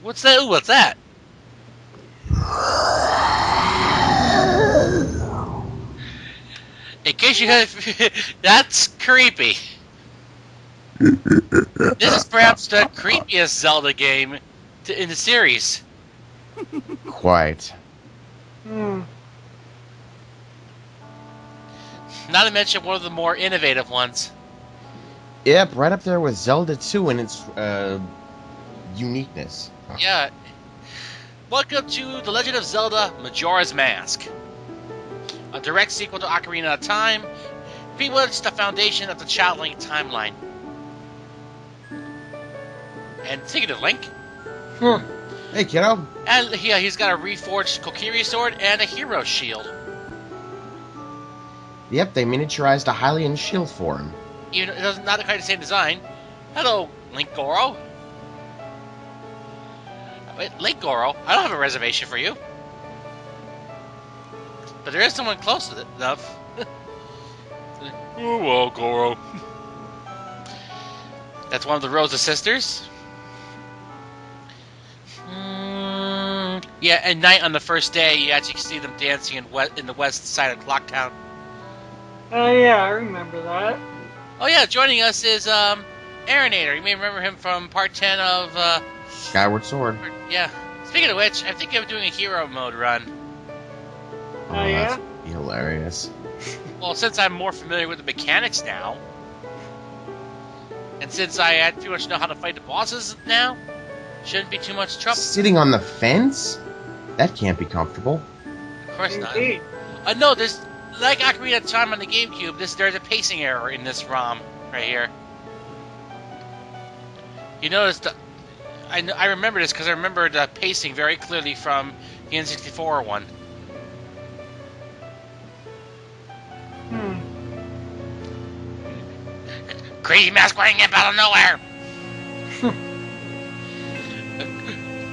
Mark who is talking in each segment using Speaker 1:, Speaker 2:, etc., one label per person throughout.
Speaker 1: What's that? Ooh, what's that? In case you have... That's creepy. This is perhaps the creepiest Zelda game in the series.
Speaker 2: Quite.
Speaker 1: Not to mention one of the more innovative ones.
Speaker 2: Yep, right up there with Zelda 2 in its uniqueness.
Speaker 1: Yeah. Welcome to The Legend of Zelda Majora's Mask. A direct sequel to Ocarina of Time, pretty much the foundation of the Child Link timeline. And speaking of Link,
Speaker 2: Hey, kiddo.
Speaker 1: and yeah, he's got a reforged Kokiri sword and a hero shield.
Speaker 2: Yep, they miniaturized a Hylian shield for him.
Speaker 1: Even it doesn't not quite the same design. Hello, Link Goro. Wait, Link Goro, I don't have a reservation for you. But there is someone close enough. Oh, well, Goro. That's one of the Rosa sisters. Yeah, at night on the first day, you actually see them dancing in the west side of Clock Town.
Speaker 3: Oh yeah, I remember that.
Speaker 1: Oh yeah, joining us is Aeronator. You may remember him from part 10 of
Speaker 2: Skyward Sword.
Speaker 1: yeah. Speaking of which, I think I'm doing a hero mode run.
Speaker 3: Oh yeah?
Speaker 2: That'd be hilarious.
Speaker 1: Well, since I'm more familiar with the mechanics now, and since I pretty much know how to fight the bosses now, shouldn't be too much trouble.
Speaker 2: Sitting on the fence? That can't be comfortable.
Speaker 1: Of course not.
Speaker 3: Indeed.
Speaker 1: No, there's like Ocarina of Time on the GameCube. There's a pacing error in this ROM right here. You notice I remember this because I remember the pacing very clearly from the N64 one. Crazy mask wearing imp out of nowhere.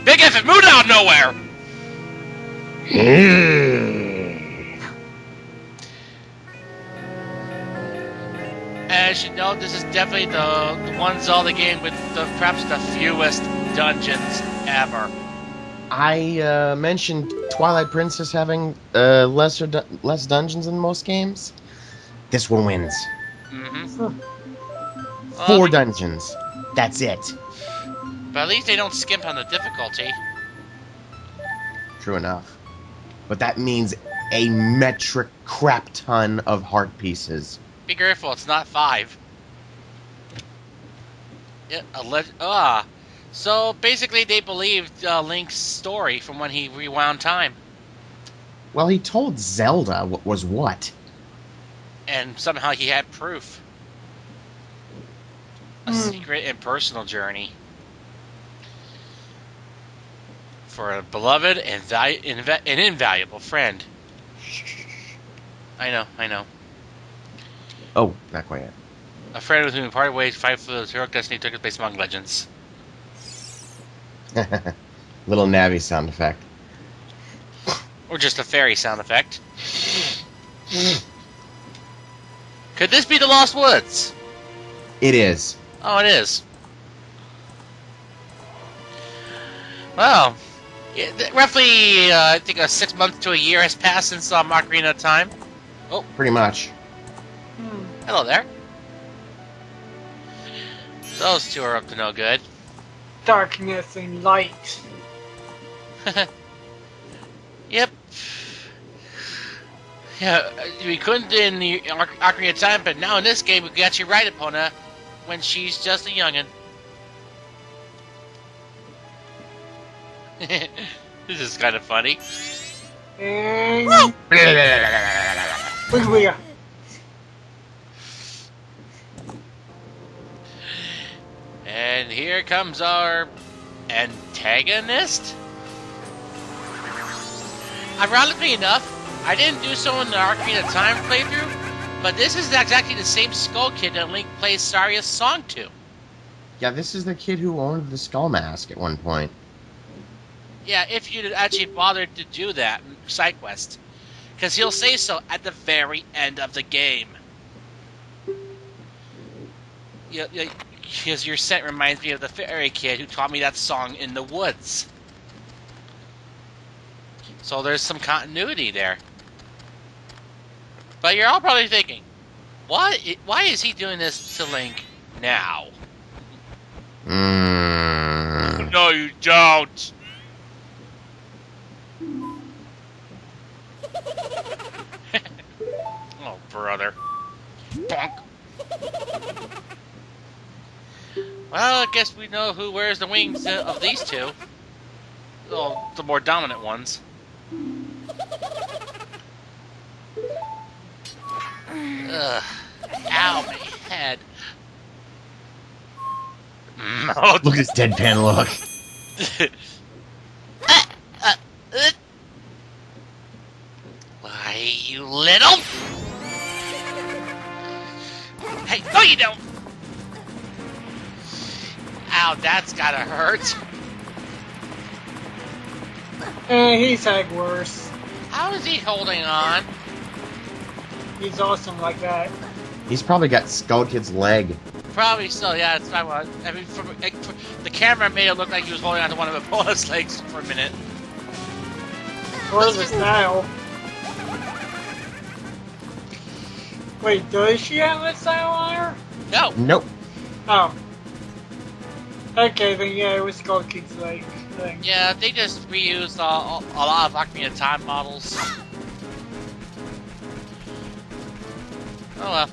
Speaker 1: Big F moved out of nowhere. As you know, this is definitely the one Zelda game with perhaps the fewest dungeons ever.
Speaker 2: I mentioned Twilight Princess having less dungeons than most games. This one wins.
Speaker 1: Mm-hmm.
Speaker 2: 4 dungeons. That's it.
Speaker 1: But at least they don't skimp on the difficulty.
Speaker 2: True enough. But that means a metric crap ton of heart pieces.
Speaker 1: Be careful, it's not 5. So basically they believed Link's story from when he rewound time.
Speaker 2: Well, he told Zelda what was what.
Speaker 1: And somehow he had proof. A secret and personal journey. For a beloved and invaluable friend. I know.
Speaker 2: Oh, not quite yet.
Speaker 1: A friend with whom he parted ways, fight for the heroic destiny took his place among legends.
Speaker 2: Little Navi sound effect.
Speaker 1: Or just a fairy sound effect. Could this be the Lost Woods?
Speaker 2: It is.
Speaker 1: Oh, it is. Well, roughly, I think 6 months to a year has passed since Ocarina of Time. Oh,
Speaker 2: Pretty much.
Speaker 1: hello there. Those two are up to no good.
Speaker 3: Darkness and light.
Speaker 1: Yep. Yeah, we couldn't in the Ocarina of Time, but now in this game we got you right upon her when she's just a youngin'. This is kind of funny.
Speaker 3: And
Speaker 1: Woo!
Speaker 3: look we are.
Speaker 1: And here comes our antagonist. Ironically enough, I didn't do so in the Ocarina of Time playthrough, but this is exactly the same Skull Kid that Link plays Saria's song to.
Speaker 2: Yeah, this is the kid who owned the skull mask at one point.
Speaker 1: Yeah, if you'd actually bothered to do that side quest. Because he'll say so at the very end of the game. You Because your scent reminds me of the fairy kid who taught me that song in the woods. So there's some continuity there. But you're all probably thinking, why is he doing this to Link now? No, you don't. Oh, brother. Bonk. Well, I guess we know who wears the wings of these two. Well, the more dominant ones. Ugh. Ow, my head. Oh,
Speaker 2: Look at his deadpan look.
Speaker 1: Why, you little... Hey, no you don't! Ow, that's gotta hurt.
Speaker 3: He's had worse.
Speaker 1: How is he holding on?
Speaker 3: He's awesome like that.
Speaker 2: He's probably got Skull Kid's leg.
Speaker 1: Probably so, yeah, that's what I want. I mean, the camera made it look like he was holding on to one of Ebola's legs for a minute.
Speaker 3: Or the style. Wait, does she have a style on her?
Speaker 1: No!
Speaker 2: Nope.
Speaker 3: Oh. Okay, then yeah, it was Skull Kid's leg thing.
Speaker 1: Yeah, they just reused a lot of Ocarina of Time models. Oh well.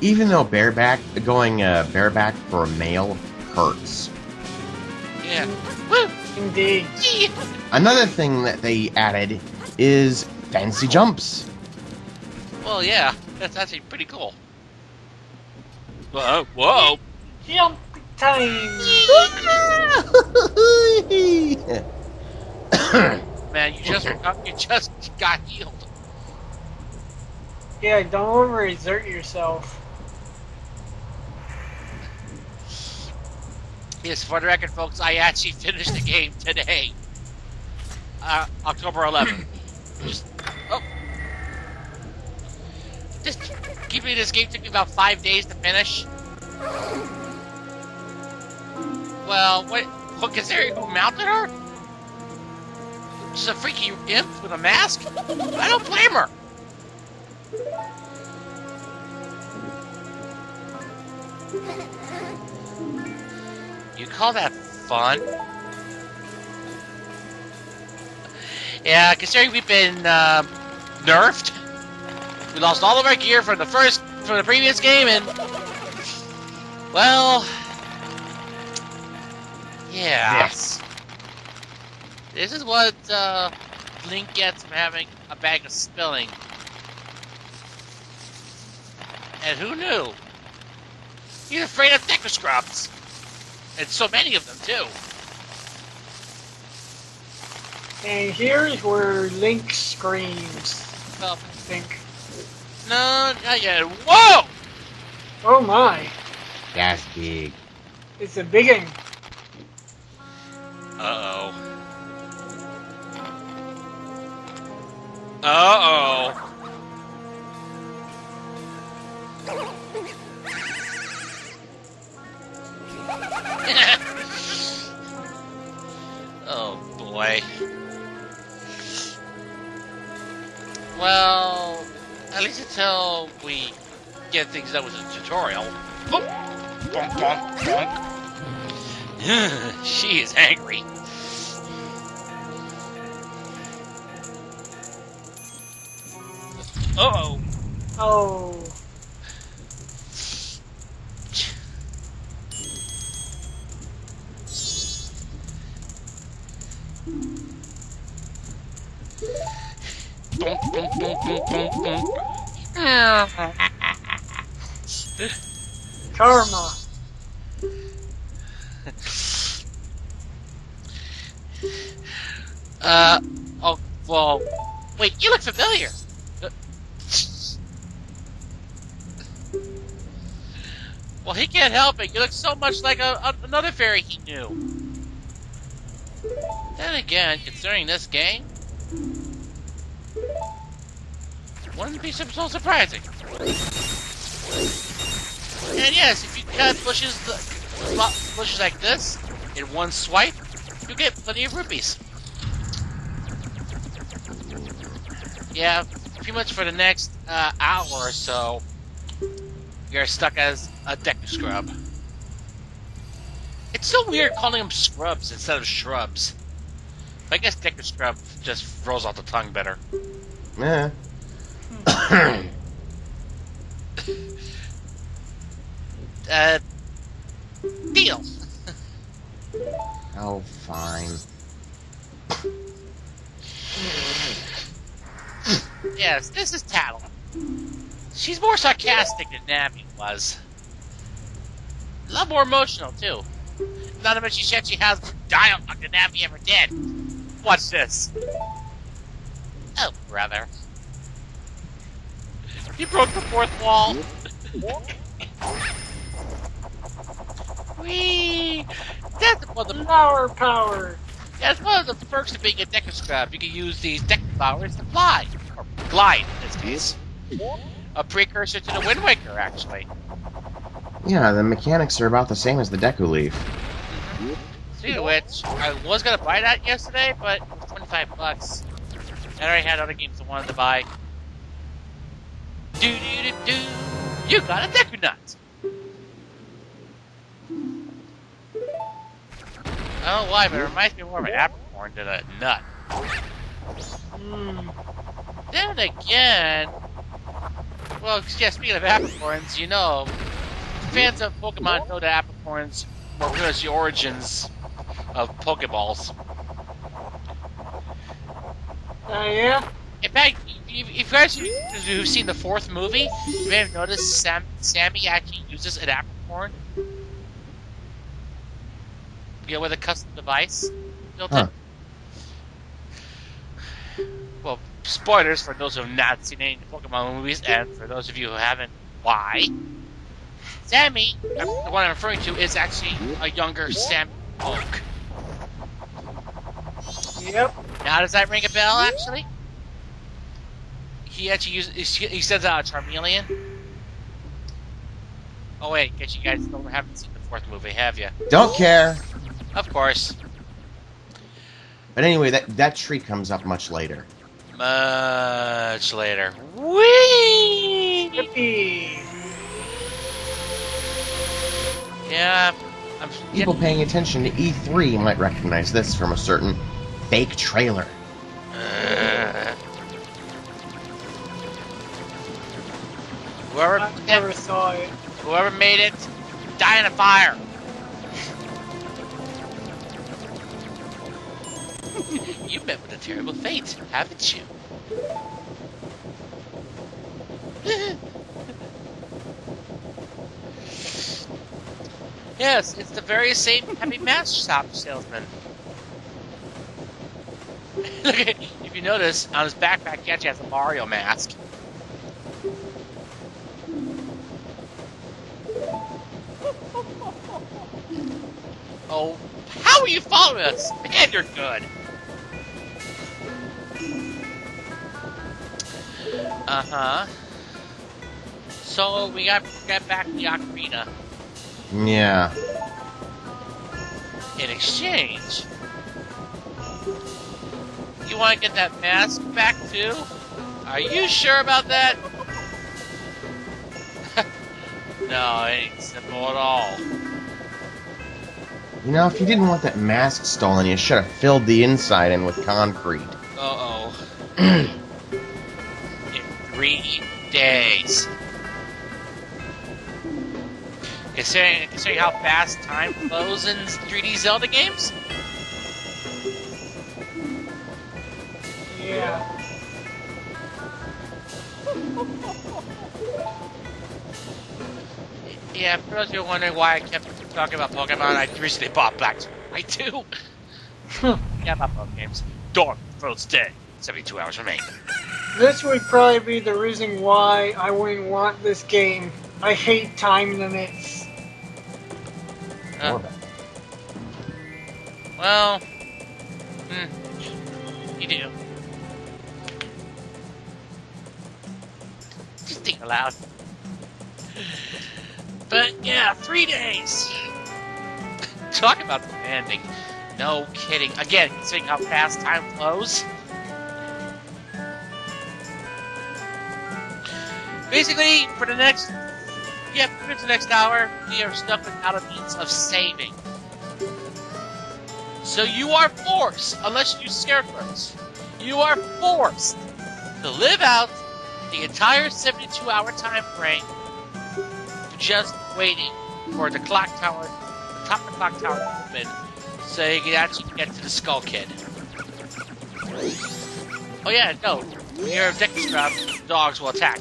Speaker 2: Even though going bareback for a male hurts.
Speaker 1: Yeah. Woo!
Speaker 3: Indeed.
Speaker 1: Yeah.
Speaker 2: Another thing that they added is fancy jumps.
Speaker 1: Well, yeah, that's actually pretty cool. Whoa! Whoa!
Speaker 3: Jump time!
Speaker 1: Man, you just got healed.
Speaker 3: Yeah, don't overexert yourself.
Speaker 1: Yes, for the record, folks, I actually finished the game today, October 11th. Just keeping this game took me about 5 days to finish. Well, what considering who mounted her? She's a freaky imp with a mask? I don't blame her. You call that fun? Yeah, considering we've been nerfed, we lost all of our gear from the previous game, and well, yeah.
Speaker 2: Yes.
Speaker 1: This is what Link gets from having a bag of spilling. And who knew? He's afraid of Deku scrubs. And so many of them, too.
Speaker 3: And here's where Link screams.
Speaker 1: Well,
Speaker 3: I think.
Speaker 1: no, not yet. Whoa!
Speaker 3: Oh my.
Speaker 2: That's big.
Speaker 3: It's a big one.
Speaker 1: Uh-oh. Uh-oh. Oh, boy. Well, at least until we get things done with the tutorial. Boop. Bonk, bonk, bonk. She is angry. Uh-oh.
Speaker 3: Oh.
Speaker 1: Bonk, bonk, bonk, bonk, bonk, bonk.
Speaker 3: Karma.
Speaker 1: Oh, well, wait, you look familiar. Well, he can't help it. You look so much like another fairy he knew. Then again, considering this game, wouldn't be so surprising. And yes, if you cut Bush's Bushes like this, in one swipe, you get plenty of rupees. Yeah, pretty much for the next hour or so, you're stuck as a Deku scrub. It's so weird calling them scrubs instead of shrubs. But I guess Deku scrub just rolls off the tongue better.
Speaker 2: Yeah.
Speaker 1: Deal.
Speaker 2: Oh, fine.
Speaker 1: Yes, this is Tattle. She's more sarcastic than Nami was. A lot more emotional, too. Not to mention she actually has dialogue than Nami ever did. Watch this. Oh, brother. You broke the fourth wall. Whee! That's one of the
Speaker 3: Flower power.
Speaker 1: That's one of the perks of being a Deku scrub. You can use these Deku flowers to fly. Or glide, in this case. A precursor to the Wind Waker, actually.
Speaker 2: Yeah, the mechanics are about the same as the Deku Leaf.
Speaker 1: Speaking of which, I was gonna buy that yesterday, but it was $25. I already had other games I wanted to buy. Do. You got a Deku Nut! I don't know why, but it reminds me more of an apricorn than a nut. Then again... Well, yeah, speaking of apricorns, you know, fans of Pokemon know that apricorns were pretty much the origins of Pokeballs.
Speaker 3: Yeah?
Speaker 1: In fact, if you guys who've seen the fourth movie, you may have noticed Sammy actually uses an apricorn. You know, with a custom device built in. Well, spoilers for those who have not seen any of the Pokemon movies, and for those of you who haven't, why? Sammy, the one I'm referring to, is actually a younger Sammy Oak.
Speaker 3: Yep.
Speaker 1: Now, does that ring a bell, actually? He actually he sends out a Charmeleon. Oh wait, guess you guys haven't seen the fourth movie, have you?
Speaker 2: Don't care.
Speaker 1: Of course.
Speaker 2: But anyway, that tree comes up much later.
Speaker 1: Much later. Whee!
Speaker 3: Yippee!
Speaker 1: Yeah.
Speaker 2: People paying attention to E3 might recognize this from a certain fake trailer.
Speaker 3: I never saw it.
Speaker 1: Whoever made it, die in a fire. You met with a terrible fate, haven't you? Yes, it's the very same Happy Mask Shop salesman. Look at, if you notice, on his backpack, he actually has a Mario mask. Oh, how are you following us? Man, you're good. Uh-huh. So, we got back to the ocarina.
Speaker 2: Yeah.
Speaker 1: In exchange, you want to get that mask back too? Are you sure about that? No, it ain't simple at all.
Speaker 2: You know, if you didn't want that mask stolen, you should have filled the inside in with concrete.
Speaker 1: Uh-oh. In 3 days. Considering how fast time flows in 3D Zelda games?
Speaker 3: Yeah.
Speaker 1: Yeah, for those of you wondering why I kept talking about Pokemon, I recently bought Black I too. Yeah, about Pokemon games. Dark First Day. 72 hours remain.
Speaker 3: This would probably be the reason why I wouldn't want this game. I hate time limits.
Speaker 1: Well, you do. Just think aloud. But yeah, 3 days. Talk about demanding. No kidding. Again, considering how fast time flows. Basically, for the next hour, we are stuck without a means of saving. So you are forced, unless you use scarecrows, you are forced to live out the entire 72-hour time frame just waiting for the top of the clock tower to open, so you can actually get to the Skull Kid. Oh yeah, no. When you're a Deku Scrub, dogs will attack.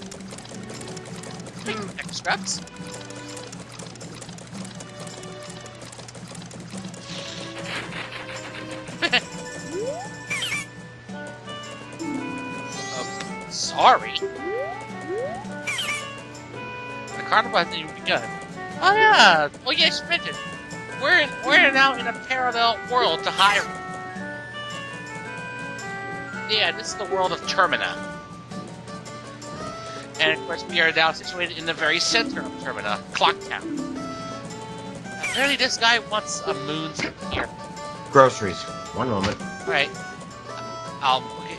Speaker 1: Deku Scrubs? Sorry. The carnival hasn't even begun. Oh yeah. Well, yes, you mentioned. We're now in a parallel world to Hyrule. Yeah, this is the world of Termina. And of course, we are now situated in the very center of Termina, Clocktown. Apparently, this guy wants a moon here.
Speaker 2: Groceries. One moment.
Speaker 1: All right. Okay.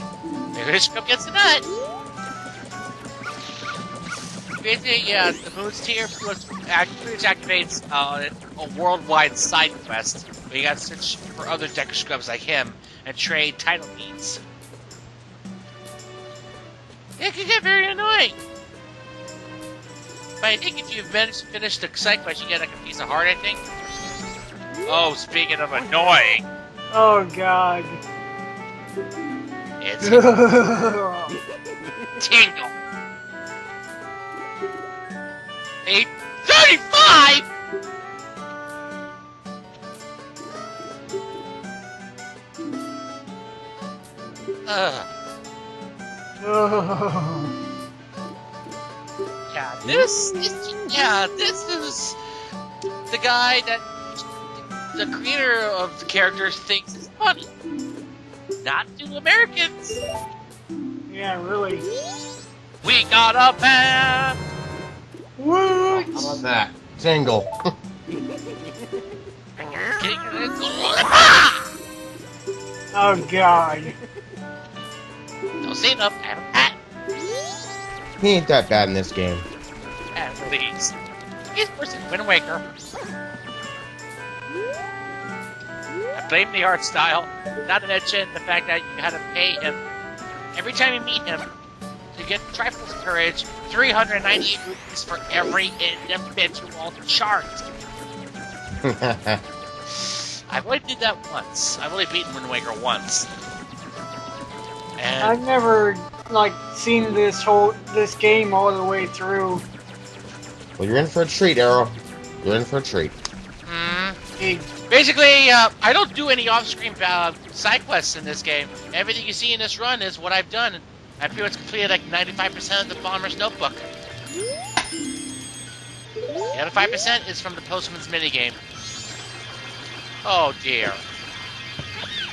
Speaker 1: Maybe this go gets the nut. Basically, yeah, the moon's tier activates a worldwide side quest where you gotta search for other Deku Scrubs like him and trade title beads. It can get very annoying. But I think if you've managed to finish the side quest, you get like a piece of heart, I think. Oh, speaking of annoying.
Speaker 3: Oh, God.
Speaker 1: It's Tingle. 835! Yeah, this is the guy that the creator of the characters thinks is funny. Not to Americans.
Speaker 3: Yeah, really.
Speaker 1: We got a man!
Speaker 3: What?
Speaker 2: How about that? Tingle.
Speaker 3: Oh, God.
Speaker 1: Don't say enough, Adam Pat.
Speaker 2: He ain't that bad in this game.
Speaker 1: Please. He's worse than Wind Waker. I blame the art style, not to mention the fact that you had to pay him every time you meet him to get Trifle's Courage 398 rupees for every individual chart. I've only did that once. I've only beaten Wind Waker once. And
Speaker 3: I've never, seen this game all the way through.
Speaker 2: Well, you're in for a treat, Arrow. You're in for a treat.
Speaker 1: Basically, I don't do any off-screen side quests in this game. Everything you see in this run is what I've done. I pretty much completed 95% of the Bomber's Notebook. The other 5% is from the Postman's minigame. Oh dear.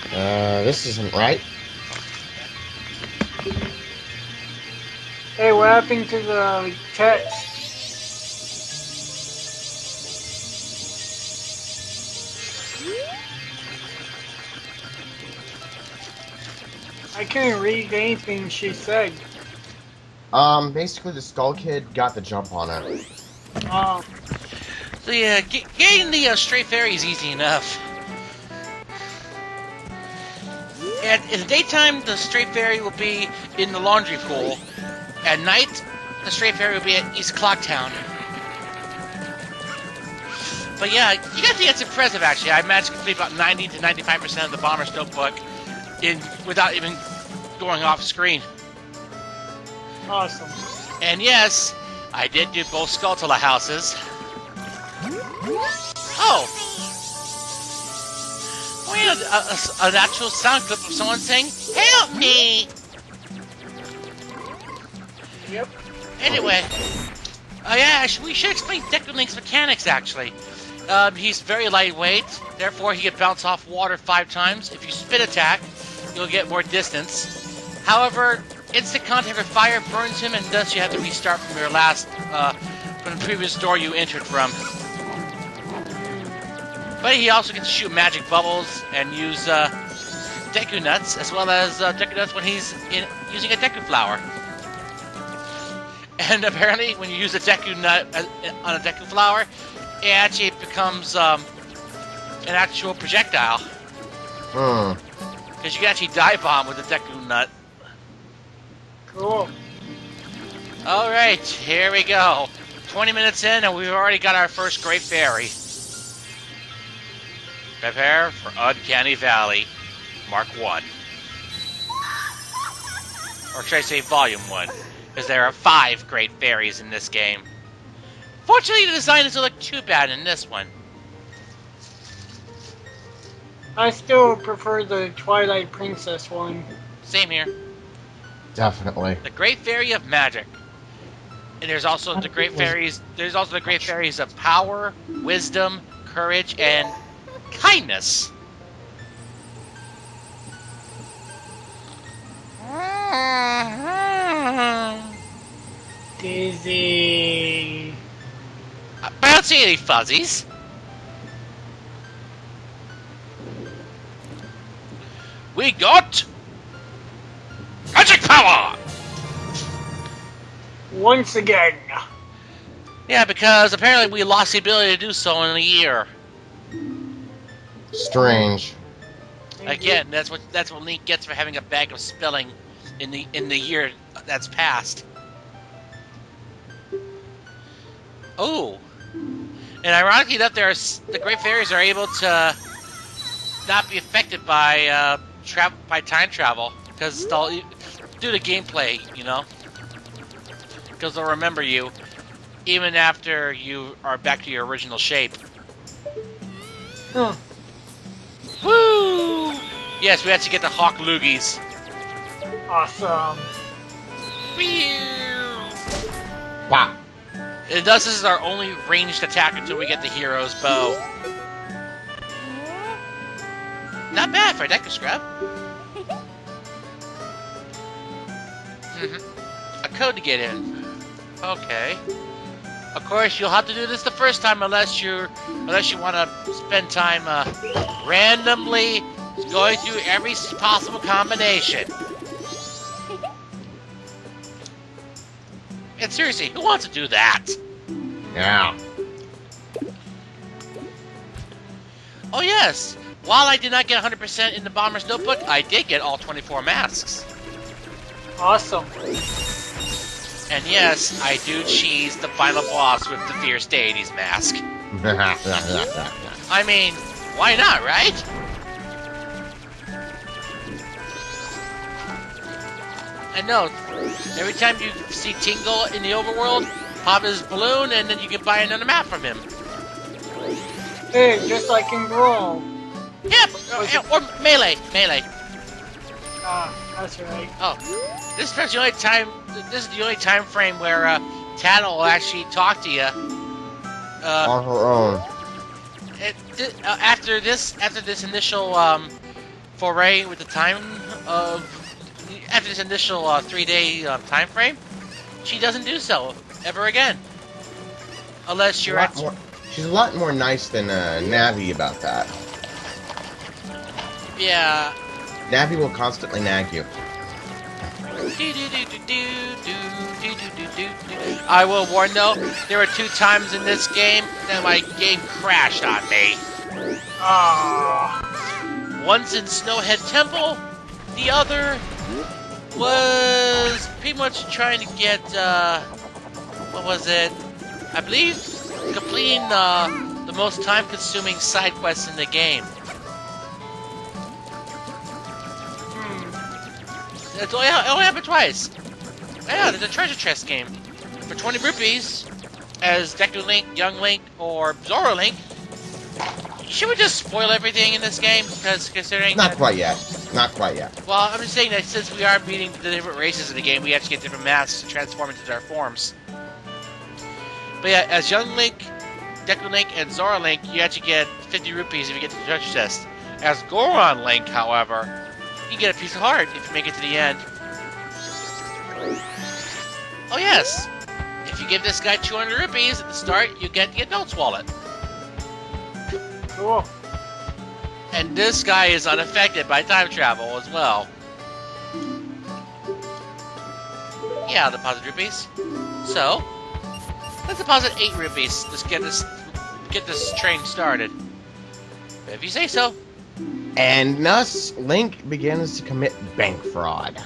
Speaker 2: This isn't right.
Speaker 3: Hey, what happened to the text? I couldn't read anything she said.
Speaker 2: Basically the Skull Kid got the jump on her.
Speaker 3: Oh.
Speaker 1: So yeah, getting the Stray Fairy is easy enough. In the daytime, the Stray Fairy will be in the laundry pool. At night, the Stray Fairy will be at East Clocktown. But yeah, you gotta think it's impressive actually. I managed to complete about 90 to 95% of the Bomber's Notebook without even going off screen.
Speaker 3: Awesome.
Speaker 1: And yes, I did do both Skulltula houses. Oh! We had an actual sound clip of someone saying, "Help me!"
Speaker 3: Yep.
Speaker 1: Anyway, yeah, we should explain Deku Link's mechanics actually. He's very lightweight, therefore he can bounce off water 5 times. If you spin attack, you'll get more distance. However, instant contact with fire burns him, and thus you have to restart from your from the previous door you entered from. But he also gets to shoot magic bubbles and use Deku nuts, as well as Deku nuts when he's using a Deku flower. And apparently, when you use a Deku nut on a Deku flower, it actually becomes an actual projectile. Because you can actually dive bomb with a Deku nut.
Speaker 3: Cool.
Speaker 1: Alright, here we go. 20 minutes in, and we've already got our first Great Fairy. Prepare for Uncanny Valley, Mark 1. Or should I say Volume 1? Because there are 5 Great Fairies in this game. Fortunately, the design doesn't look too bad in this one.
Speaker 3: I still prefer the Twilight Princess one.
Speaker 1: Same here.
Speaker 2: Definitely.
Speaker 1: The Great Fairy of Magic. And there's also the Great Fairies. There's also the Great Fairies of Power, Wisdom, Courage, and Kindness.
Speaker 3: Dizzy.
Speaker 1: I don't see any fuzzies. We got magic power!
Speaker 3: Once again.
Speaker 1: Yeah, because apparently we lost the ability to do so in a year.
Speaker 2: Strange.
Speaker 1: Again, that's what Link gets for having a bag of spelling in the year that's passed. Oh, and ironically enough, the Great Fairies are able to not be affected by time travel because they'll do the gameplay, you know, because they'll remember you even after you are back to your original shape.
Speaker 3: Huh.
Speaker 1: Woo! Yes, we actually get the Hawk Loogies.
Speaker 3: Awesome.
Speaker 2: Wow.
Speaker 1: And thus, this is our only ranged attack until we get the hero's bow. Not bad for a Deku Scrub. A code to get in. Okay. Of course, you'll have to do this the first time unless you want to spend time randomly going through every possible combination. And seriously, who wants to do that?
Speaker 2: Yeah.
Speaker 1: Oh yes, while I did not get 100% in the Bomber's Notebook, I did get all 24 masks.
Speaker 3: Awesome.
Speaker 1: And yes, I do cheese the final boss with the Fierce Deity's mask. I mean, why not, right? I know, every time you see Tingle in the overworld, pop his balloon and then you can buy another map from him.
Speaker 3: Hey, just like in Brawl.
Speaker 1: Yeah, or Melee.
Speaker 3: Ah, that's right.
Speaker 1: Oh, this is the only time. This is the only time frame where Tana will actually talk to you.
Speaker 2: On her own.
Speaker 1: After this initial foray with the time of after this initial 3-day time frame, she doesn't do so ever again, unless you're at.
Speaker 2: She's a lot more nice than Navi about that.
Speaker 1: Yeah.
Speaker 2: Navi will constantly nag you.
Speaker 1: I will warn though, there were 2 times in this game that my game crashed on me.
Speaker 3: Ah.
Speaker 1: Once in Snowhead Temple, the other was pretty much trying to get, what was it? I believe completing the most time-consuming side quests in the game. It only happened twice. Yeah, there's a treasure chest game. For 20 rupees, as Deku Link, Young Link, or Zora Link, should we just spoil everything in this game? Because considering
Speaker 2: Not quite yet. Not quite yet.
Speaker 1: Well, I'm just saying that since we are beating the different races in the game, we actually get different masks to transform into their forms. But yeah, as Young Link, Deku Link, and Zora Link, you actually get 50 rupees if you get to the treasure chest. As Goron Link, however, you get a piece of heart if you make it to the end. Oh yes! If you give this guy 200 rupees at the start, you get the adult's wallet.
Speaker 3: Cool.
Speaker 1: And this guy is unaffected by time travel as well. Yeah, I'll deposit rupees. So, let's deposit 8 rupees. Let's get this train started. If you say so.
Speaker 2: And thus, Link begins to commit bank fraud.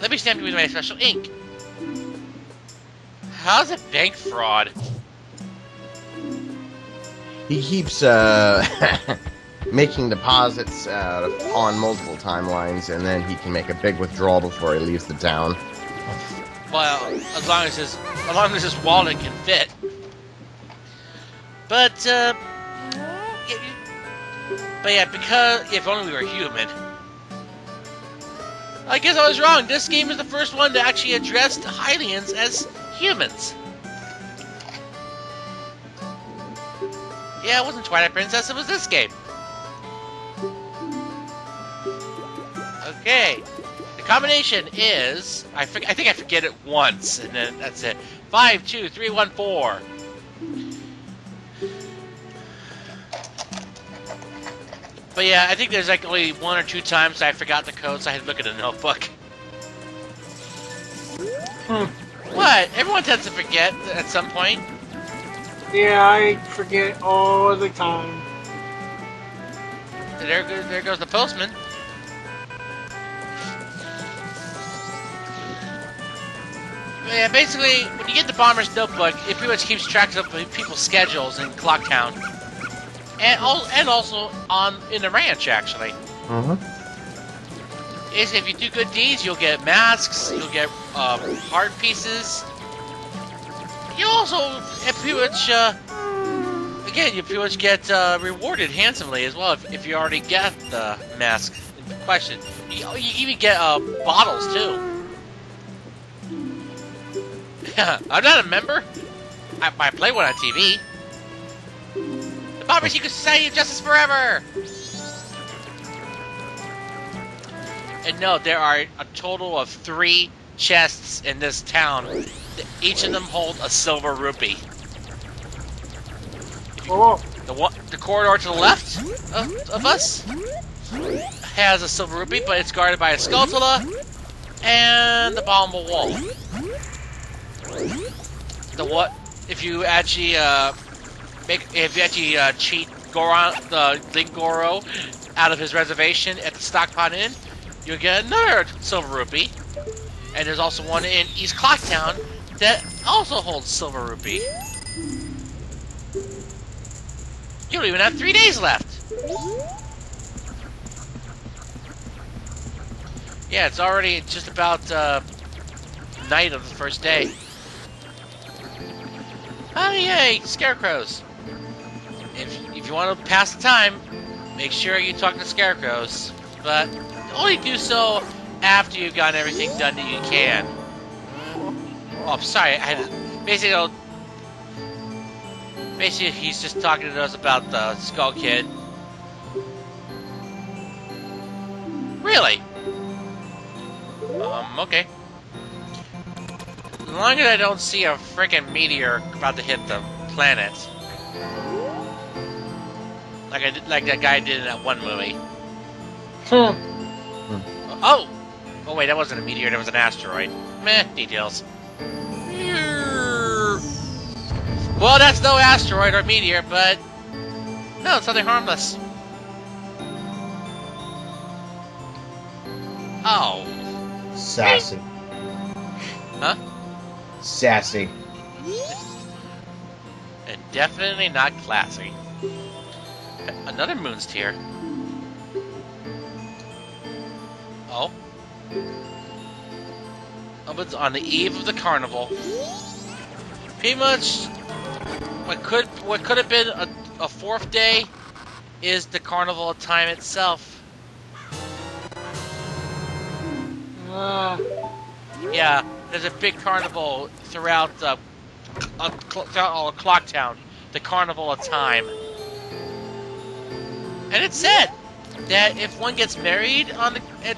Speaker 1: Let me stamp you with my special ink. How's it bank fraud?
Speaker 2: He keeps making deposits on multiple timelines, and then he can make a big withdrawal before he leaves the town.
Speaker 1: Well, as long as his wallet can fit. But yeah, because if only we were human. I guess I was wrong. This game is the first one to actually address the Hylians as humans. Yeah, it wasn't Twilight Princess, it was this game. Okay. The combination is... I think I forget it once, and then that's it. 5, 2, 3, 1, 4. But yeah, I think there's like only 1 or 2 times I forgot the code, so I had to look at a notebook. What? Everyone tends to forget at some point.
Speaker 3: Yeah, I forget all the time.
Speaker 1: There goes the postman. Yeah, basically, when you get the Bomber's Notebook, it pretty much keeps track of people's schedules in Clocktown. And also in the ranch, actually. Is if you do good deeds, you'll get masks, you'll get heart pieces. You also, pretty much, again, you pretty much get rewarded handsomely as well if you already get the mask in question. You even get bottles too. Yeah, I'm not a member. I play one on TV. The Bomber Secret Society of Justice Forever! And no, there are a total of 3 chests in this town. Each of them hold a silver rupee.
Speaker 3: Cool.
Speaker 1: The corridor to the left of us has a silver rupee, but it's guarded by a Skulltula and the Abominable Wall. If you actually cheat Goron, the Link Goro out of his reservation at the Stockpot Inn, you'll get another silver rupee. And there's also one in East Clocktown that also holds silver rupee. You don't even have 3 days left. Yeah, it's already just about night of the first day. Oh yay, scarecrows! If you want to pass the time, make sure you talk to scarecrows, but only do so after you've gotten everything done that you can. Oh, I'm sorry. Basically, he's just talking to us about the Skull Kid. Really? Okay. As long as I don't see a freaking meteor about to hit the planet, like that guy did in that one movie. Oh! Oh wait, that wasn't a meteor, that was an asteroid. Meh, details. Well, that's no asteroid or meteor, but... no, it's something harmless. Oh.
Speaker 2: Sassy.
Speaker 1: Huh?
Speaker 2: Sassy.
Speaker 1: And definitely not classy. Another Moon's Tear. Oh. Oh, but it's on the eve of the carnival. Pretty much, what could have been a 4th day is the carnival time itself. Yeah, there's a big carnival throughout all of Clocktown. The Carnival of Time. And it's said that if one gets married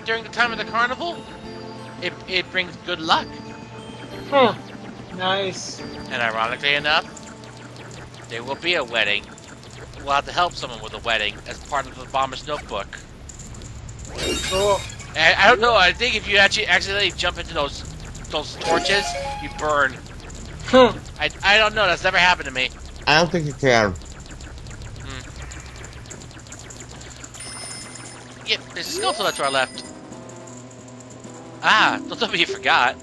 Speaker 1: during the time of the carnival, it brings good luck.
Speaker 3: Nice.
Speaker 1: And ironically enough, there will be a wedding. will have to help someone with a wedding as part of the bomber's notebook.
Speaker 3: Cool.
Speaker 1: And I don't know. I think if you actually accidentally jump into those torches, you burn. I don't know. That's never happened to me.
Speaker 2: I don't think you can.
Speaker 1: Yep, there's a skeleton to our left. Ah, don't tell me you forgot.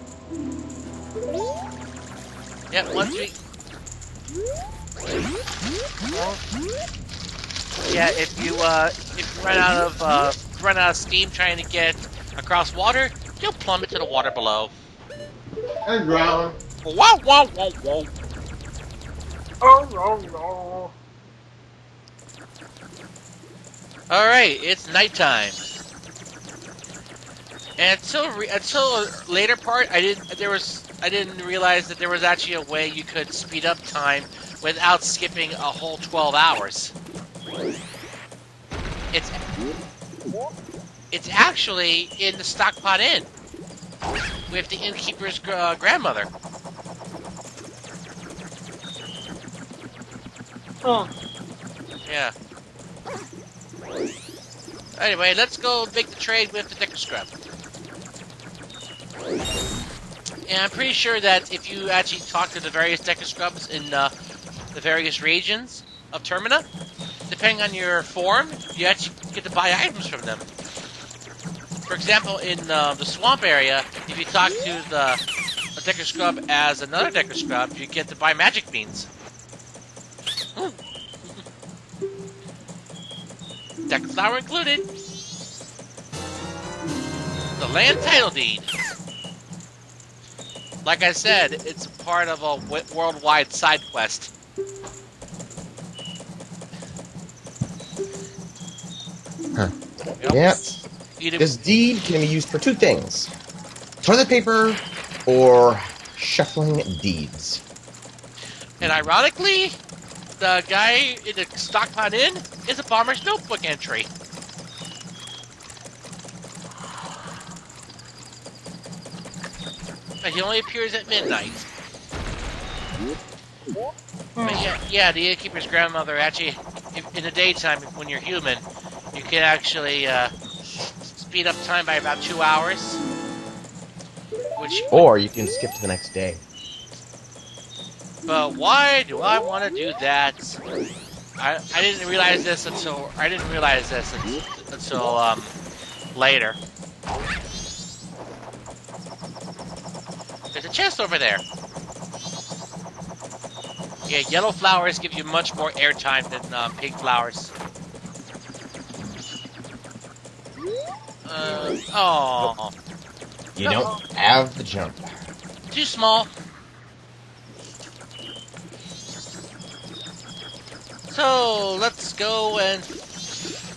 Speaker 1: Yep, once we... Yeah, if you run out of steam trying to get across water, you'll plummet to the water below.
Speaker 2: And drown.
Speaker 1: Wow, wow, wow, wow.
Speaker 3: Oh.
Speaker 1: Alright, it's nighttime. And until a later part, I didn't realize that there was actually a way you could speed up time without skipping a whole 12 hours. It's actually in the Stockpot Inn with the innkeeper's grandmother.
Speaker 3: Oh.
Speaker 1: Yeah. Anyway, let's go make the trade with the Deku Scrub. And I'm pretty sure that if you actually talk to the various Deku Scrubs in the various regions of Termina, depending on your form, you actually get to buy items from them. For example, in the swamp area, if you talk to a Deku Scrub as another Deku Scrub, you get to buy magic beans. Deku flower included. The land title deed. Like I said, it's part of a worldwide side quest.
Speaker 2: Huh.
Speaker 1: Yep.
Speaker 2: This deed can be used for two things. Toilet paper or shuffling deeds.
Speaker 1: And ironically, the guy in the Stockpot Inn is a bomber's notebook entry. But he only appears at midnight. But yeah, the innkeeper's grandmother actually, in the daytime, when you're human, you can actually speed up time by about 2 hours.
Speaker 2: Or you can skip to the next day.
Speaker 1: But why do I want to do that? I didn't realize this until later. There's a chest over there. Yeah, yellow flowers give you much more airtime than pink flowers. Oh.
Speaker 2: You don't have the jump.
Speaker 1: Too small. So, let's go and...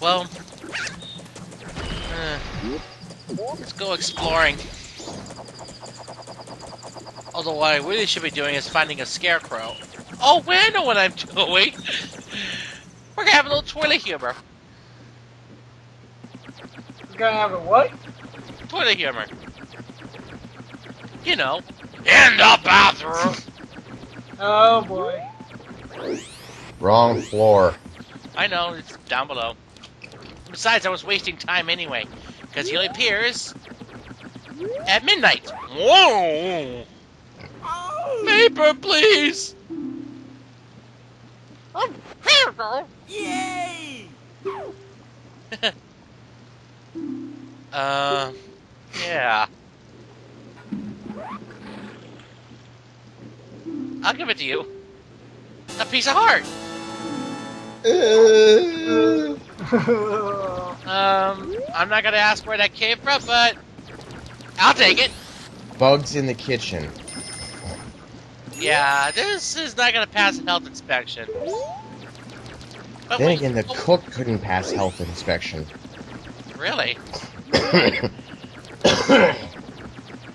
Speaker 1: Well... let's go exploring. Although what I really should be doing is finding a scarecrow. Oh, wait, I know what I'm doing! We're gonna have a little toilet humor.
Speaker 3: You're gonna have a what?
Speaker 1: Toilet humor. You know, in the bathroom!
Speaker 3: Oh boy.
Speaker 2: Wrong floor.
Speaker 1: I know, it's down below. Besides, I was wasting time anyway, because he only appears at midnight. Whoa! Paper, please! Oh, here.
Speaker 4: Yay!
Speaker 1: Yeah. I'll give it to you. A piece of heart. I'm not gonna ask where that came from, but I'll take it.
Speaker 2: Bugs in the kitchen.
Speaker 1: Yeah, this is not gonna pass a health inspection. But
Speaker 2: Then again, the cook couldn't pass health inspection.
Speaker 1: Really?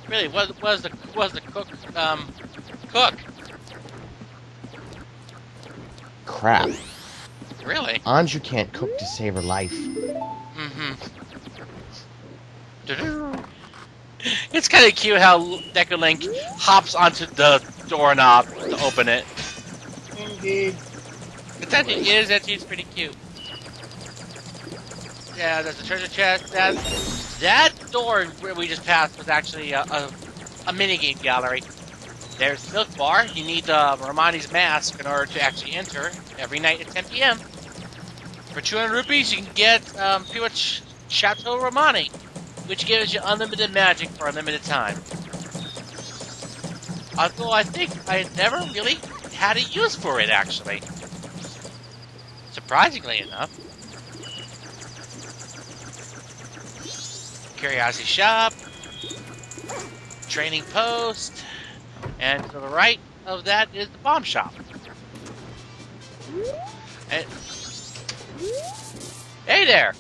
Speaker 1: Really? Was the cook cook?
Speaker 2: Crap.
Speaker 1: Really?
Speaker 2: Anju can't cook to save her life.
Speaker 1: Mm-hmm. It's kind of cute how Deku Link hops onto the doorknob to open it.
Speaker 3: Indeed.
Speaker 1: It's actually pretty cute. Yeah, there's a treasure chest. That door where we just passed was actually a minigame gallery. There's the milk bar. You need Romani's mask in order to actually enter every night at 10 p.m. For 200 rupees, you can get pretty much Chateau Romani, which gives you unlimited magic for unlimited time. Although I think I never really had a use for it, actually. Surprisingly enough. Curiosity shop. Training post. And to the right of that is the bomb shop. And hey there!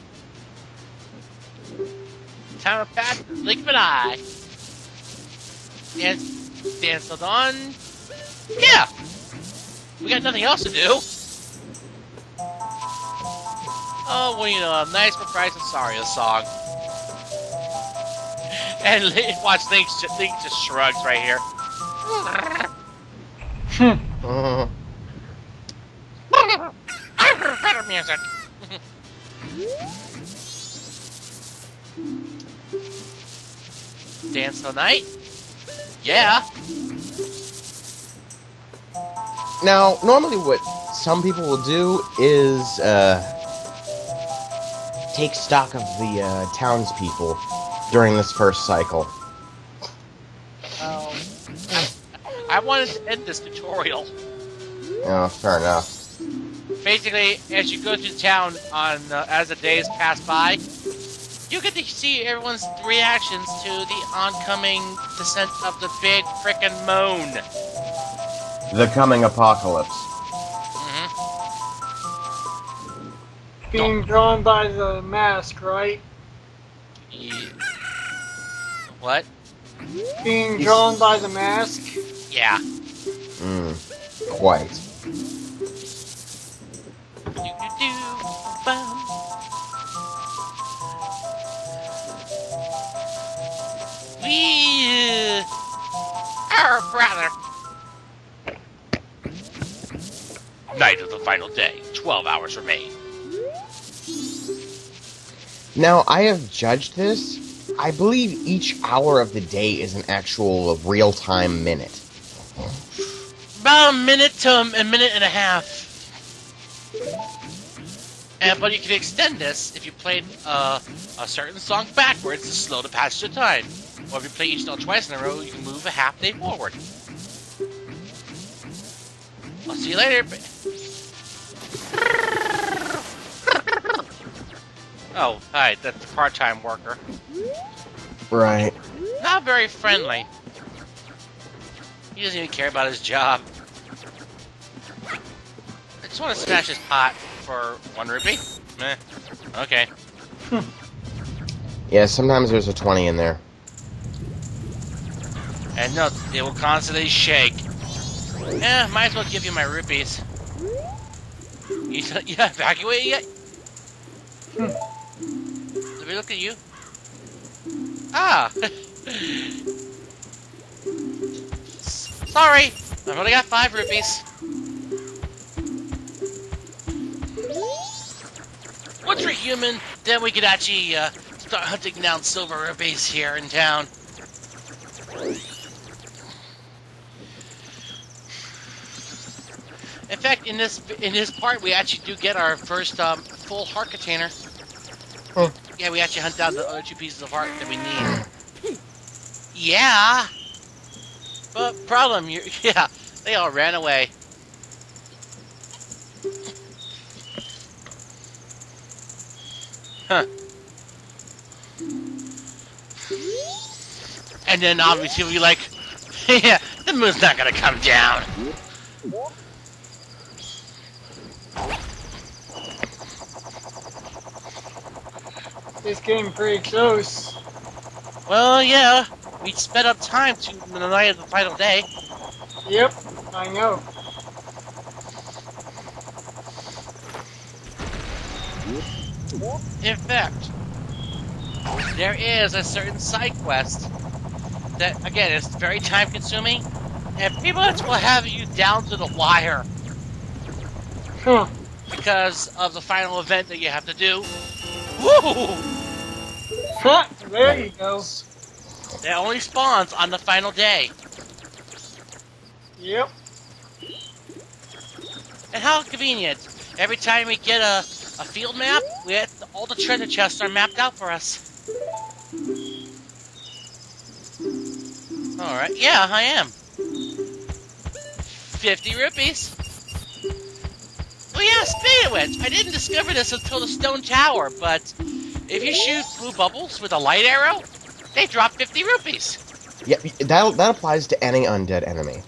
Speaker 1: Time of pass, blink of an eye. And dance till dawn. Yeah! We got nothing else to do. Oh, well, you know, a nice Reprise of Saria song. And watch Link just shrugs right here. Better music. Dance till night? Yeah.
Speaker 2: Now, normally what some people will do is take stock of the townspeople during this first cycle.
Speaker 1: I wanted to end this tutorial.
Speaker 2: Oh, fair enough.
Speaker 1: Basically, as you go through town on as the days pass by, you get to see everyone's reactions to the oncoming descent of the big frickin' moon.
Speaker 2: The coming apocalypse.
Speaker 3: Being drawn by the mask, right?
Speaker 1: Yeah. What?
Speaker 3: Being drawn by the mask?
Speaker 1: Yeah.
Speaker 2: Quite.
Speaker 1: Bum. Our brother. Night of the final day. 12 hours remain.
Speaker 2: Now, I have judged this. I believe each hour of the day is an actual real-time minute.
Speaker 1: About a minute to a minute and a half. But you can extend this if you played a certain song backwards to slow the passage of time. Or if you play each note twice in a row, you can move a half day forward. I'll see you later. Oh, hi, that's the part-time worker.
Speaker 2: Right.
Speaker 1: Not very friendly. He doesn't even care about his job. I just want to smash his pot for 1 rupee. Meh. Okay.
Speaker 2: Yeah, sometimes there's a 20 in there.
Speaker 1: And no, it will constantly shake. Might as well give you my rupees. You evacuated yet? Did we look at you? Ah! Sorry! I've only got 5 rupees. Once we're human, then we could actually start hunting down silver rupees here in town. In fact, in this part, we actually do get our first full heart container.
Speaker 2: Huh.
Speaker 1: Yeah, we actually hunt down the other 2 pieces of heart that we need. Yeah, but problem, yeah, they all ran away. Huh. And then obviously we like, yeah, the moon's not gonna come down.
Speaker 3: It's getting pretty close.
Speaker 1: Well, yeah, we sped up time to the night of the final day.
Speaker 3: Yep, I know.
Speaker 1: In fact, there is a certain side quest that, again, is very time-consuming, and pretty much will have you down to the wire.
Speaker 3: Huh.
Speaker 1: because of the final event that you have to do. Woo!
Speaker 3: Huh. There you go.
Speaker 1: That only spawns on the final day.
Speaker 3: Yep.
Speaker 1: And how convenient. Every time we get a field map, all the treasure chests are mapped out for us. Alright, yeah, I am. 50 rupees. Well, yeah, speaking of which, I didn't discover this until the stone tower, but if you shoot blue bubbles with a light arrow, they drop 50 rupees.
Speaker 2: Yeah, that applies to any undead enemy.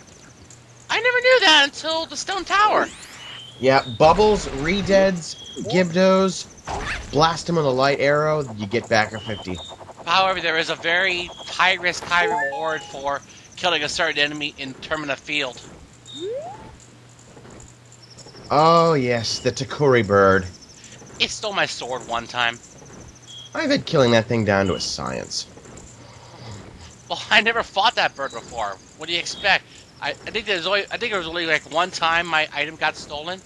Speaker 1: I never knew that until the stone tower.
Speaker 2: Yeah, bubbles, redeads, gibdos, blast them with a light arrow, you get back a 50.
Speaker 1: However, there is a very high risk, high reward for killing a certain enemy in Termina Field.
Speaker 2: Oh yes, the Takuri bird.
Speaker 1: It stole my sword one time.
Speaker 2: I've had killing that thing down to a science.
Speaker 1: Well, I never fought that bird before. What do you expect? I think there was only like one time my item got stolen.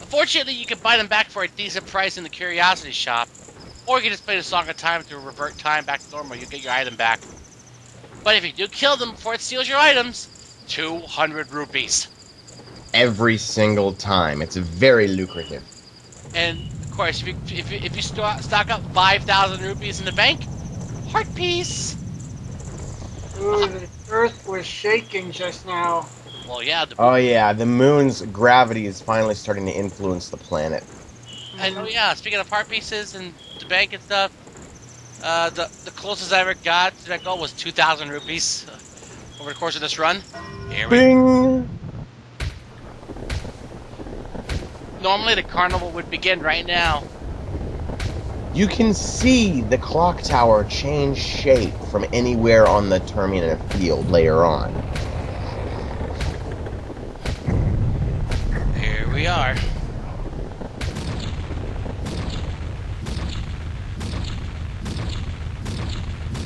Speaker 1: Fortunately, you can buy them back for a decent price in the Curiosity Shop, or you can just play the Song of Time to revert time back to normal. You get your item back. But if you do kill them before it steals your items, 200 rupees.
Speaker 2: Every single time. It's very lucrative.
Speaker 1: And of course, if you stock up 5,000 rupees in the bank, heart piece.
Speaker 3: Ooh, the earth was shaking just now.
Speaker 1: Well, yeah.
Speaker 2: Oh yeah, the moon's gravity is finally starting to influence the planet.
Speaker 1: And oh yeah, speaking of heart pieces and the bank and stuff, the closest I ever got to that goal was 2,000 rupees over the course of this run. Here we
Speaker 2: Bing!
Speaker 1: Normally the carnival would begin right now.
Speaker 2: You can see the clock tower change shape from anywhere on the Termina field later on.
Speaker 1: Here we are.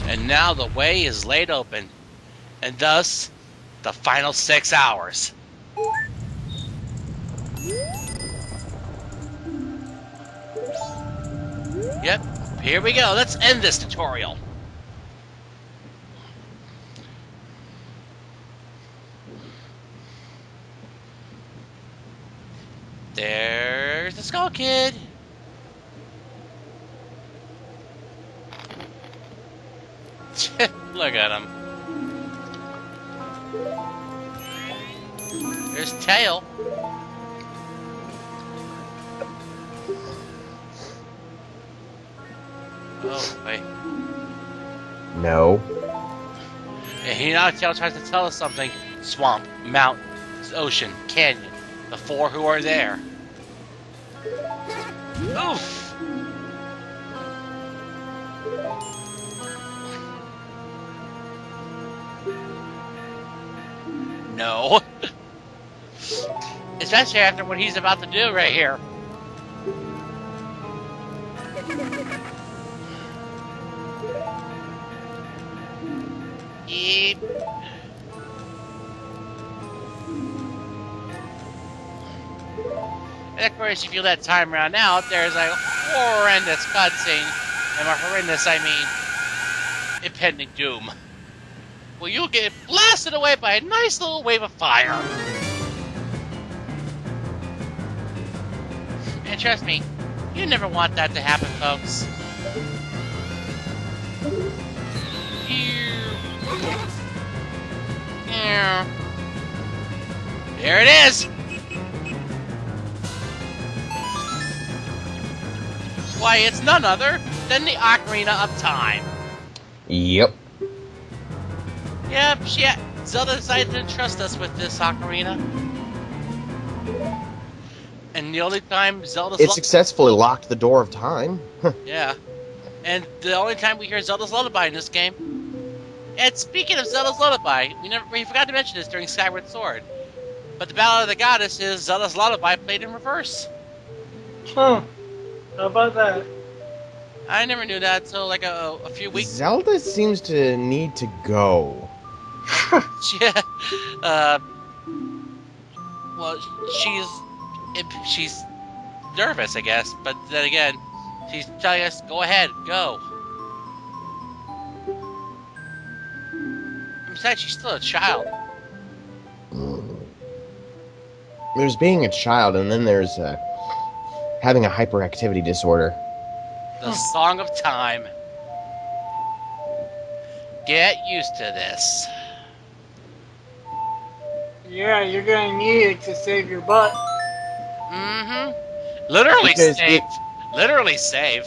Speaker 1: And now the way is laid open, and thus, the final 6 hours. Yep, here we go. Let's end this tutorial. There's the Skull Kid. Look at him. There's Tail. Oh, wait.
Speaker 2: No.
Speaker 1: And he now tries to tell us something. Swamp, mountain, ocean, canyon. The 4 who are there. Oof! No. Especially after what he's about to do right here. Yep. And of course, if you let time run out, there's a horrendous cutscene. And by horrendous, I mean impending doom. Well, you'll get blasted away by a nice little wave of fire. And trust me, you never want that to happen, folks. There it is! Why, it's none other than the Ocarina of Time.
Speaker 2: Yep.
Speaker 1: Yep, Zelda decided to trust us with this Ocarina. And the only time Zelda's...
Speaker 2: It successfully locked the door of time.
Speaker 1: Yeah. And the only time we hear Zelda's Lullaby in this game. And speaking of Zelda's Lullaby, we forgot to mention this during Skyward Sword. But the Ballad of the Goddess is Zelda's Lullaby played in reverse.
Speaker 3: Huh. How about that?
Speaker 1: I never knew that until like a few weeks.
Speaker 2: Zelda seems to need to go.
Speaker 1: Yeah. Well, she's She's nervous, I guess, but then again, she's telling us, go ahead, go. Besides, she's still a child.
Speaker 2: There's being a child, and then there's having a hyperactivity disorder.
Speaker 1: The Song of Time. Get used to this.
Speaker 3: Yeah, you're gonna need it to save your butt.
Speaker 1: Mm-hmm. Literally
Speaker 2: Because
Speaker 1: save. Literally save.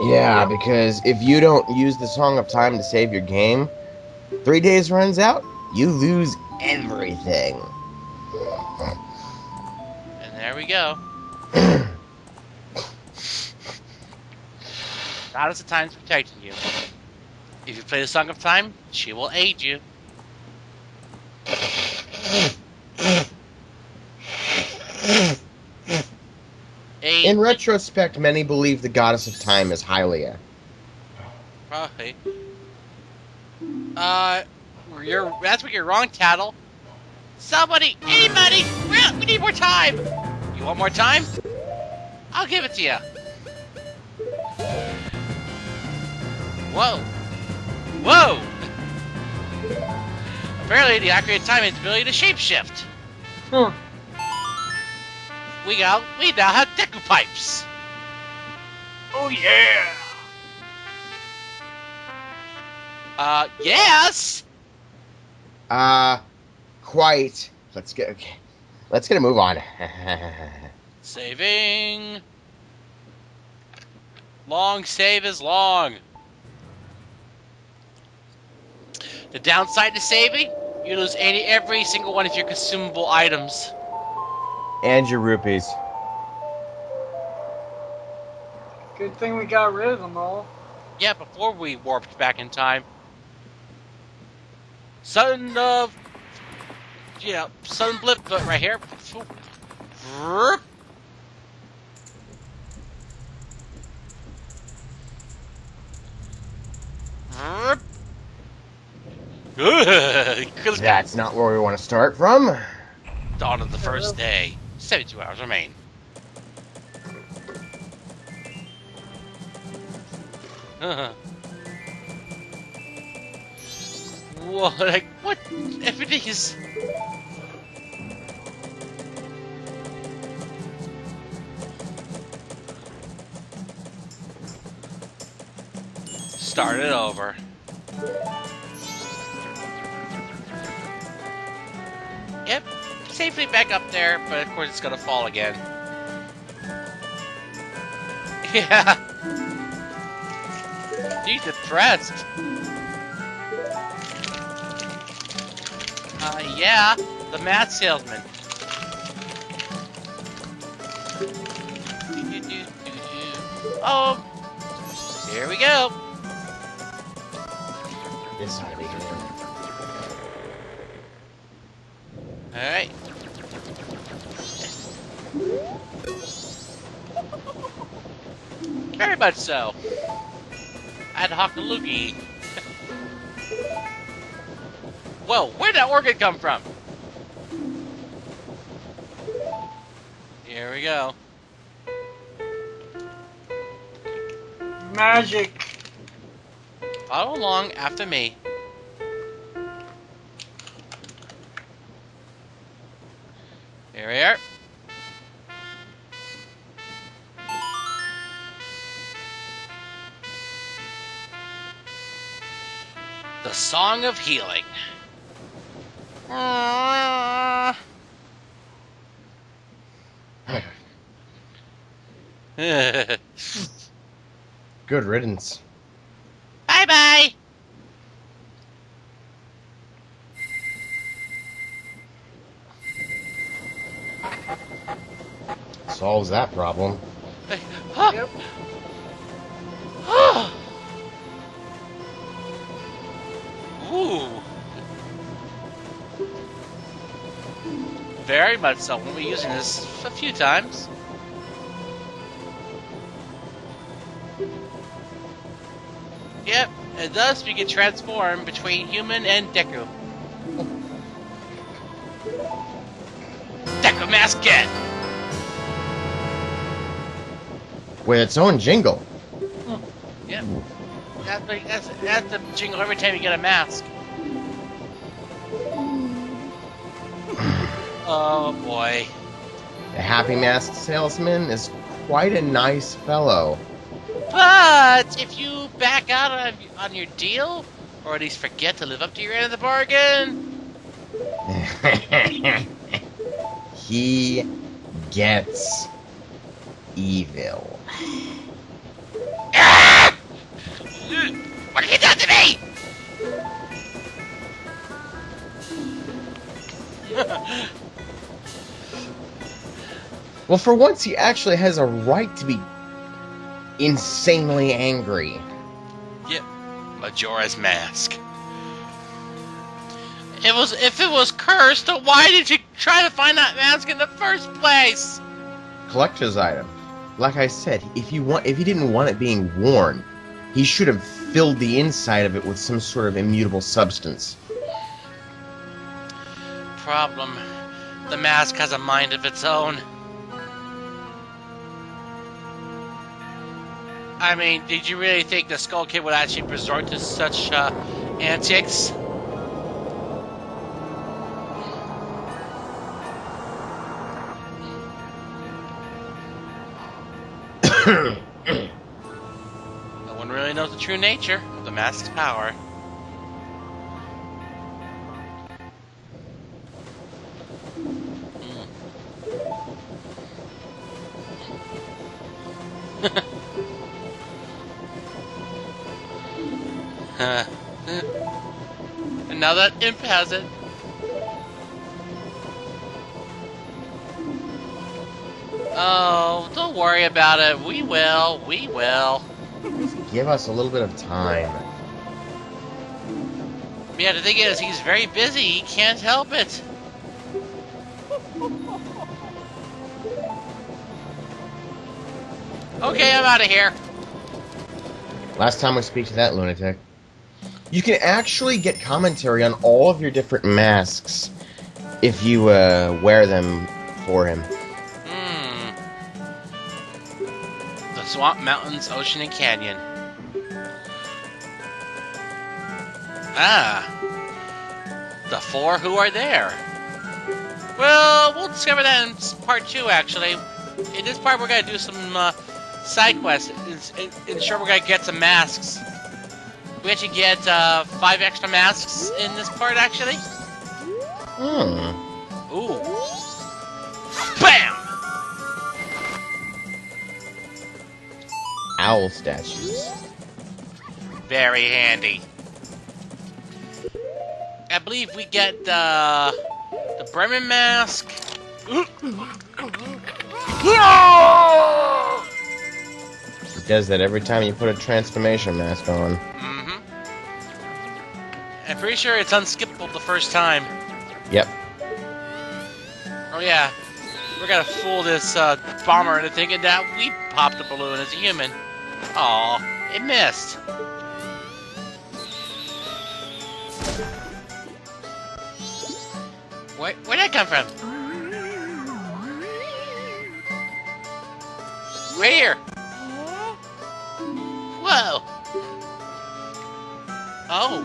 Speaker 2: Yeah, because if you don't use the Song of Time to save your game, 3 days runs out, you lose everything.
Speaker 1: And there we go. Goddess of Time's protecting you. If you play the Song of Time, she will aid you.
Speaker 2: In retrospect, many believe the Goddess of Time is Hylia.
Speaker 1: Probably. That's where you're wrong, Tattle. Somebody, anybody, we need more time. You want more time? I'll give it to you. Whoa. Whoa! Apparently, the accurate time is ability to shapeshift.
Speaker 3: Huh.
Speaker 1: We now have Deku pipes.
Speaker 3: Oh yeah!
Speaker 1: Yes.
Speaker 2: Quite. Let's get a move on.
Speaker 1: Saving. Long save is long. The downside to saving, you lose every single one of your consumable items.
Speaker 2: And your rupees.
Speaker 3: Good thing we got rid of them all.
Speaker 1: Yeah, before we warped back in time. Sudden blip right here.
Speaker 2: That's not where we want to start from.
Speaker 1: Dawn of the first day. 72 hours remain. What? Everything is... Start it over. Yep, safely back up there, but of course it's gonna fall again. Yeah. He's depressed. Yeah, the math salesman. Oh, here we go.
Speaker 2: This ought to be good.
Speaker 1: Alright. Very much so. Ad hoc loogie. Whoa, where'd that organ come from? Here we go.
Speaker 3: Magic.
Speaker 1: Follow along after me. Here we are. The Song of Healing.
Speaker 2: Good riddance.
Speaker 1: Bye-bye.
Speaker 2: Solves that problem.
Speaker 3: Yep.
Speaker 1: Ooh. Very much so. We'll be using this a few times. Yep, and thus we can transform between human and Deku. Deku Mask Get!
Speaker 2: with its own jingle.
Speaker 1: Yep. That's the jingle every time you get a mask. Oh boy.
Speaker 2: The Happy Mask salesman is quite a nice fellow.
Speaker 1: But if you back out on your deal, or at least forget to live up to your end of the bargain,
Speaker 2: he gets evil.
Speaker 1: ah! What have you done to me?
Speaker 2: Well, for once, he actually has a right to be insanely angry.
Speaker 1: Yep, Majora's Mask. If it was cursed, then why did you try to find that mask in the first place?
Speaker 2: Collector's item. Like I said, if he didn't want it being worn, he should have filled the inside of it with some sort of immutable substance.
Speaker 1: Problem. The mask has a mind of its own. I mean, did you really think the Skull Kid would actually resort to such antics? No one really knows the true nature of the mask's power. And now that Imp has it. Oh, don't worry about it. We will. We will.
Speaker 2: Give us a little bit of time.
Speaker 1: Yeah, the thing is, he's very busy. He can't help it. Okay, I'm out of here.
Speaker 2: Last time we speak to that lunatic. You can actually get commentary on all of your different masks if you wear them for him.
Speaker 1: The swamp, mountains, ocean, and canyon. Ah. The four who are there. Well, we'll discover that in part 2, actually. In this part, we're going to do some side quests. Ensure we're going to get some masks. We actually get 5 extra masks in this part, actually. Ooh. Bam!
Speaker 2: Owl statues.
Speaker 1: Very handy. I believe we get the Bremen mask.
Speaker 2: He does that every time you put a transformation mask on.
Speaker 1: I'm pretty sure it's unskippable the first time.
Speaker 2: Yep.
Speaker 1: Oh yeah, we're gonna fool this bomber into thinking that we popped a balloon as a human. Aw, it missed. Where'd that come from? Right here. Whoa. Oh.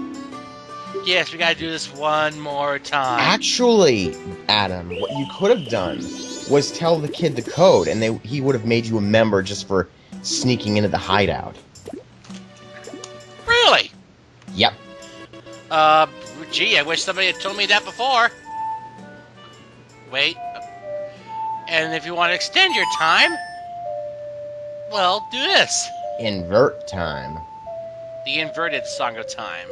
Speaker 1: Yes, we gotta do this one more time.
Speaker 2: Actually, Adam, what you could have done was tell the kid the code, and he would have made you a member just for sneaking into the hideout.
Speaker 1: Really?
Speaker 2: Yep.
Speaker 1: Gee, I wish somebody had told me that before. Wait. And if you want to extend your time, well, do this.
Speaker 2: Invert time.
Speaker 1: The inverted Song of Time.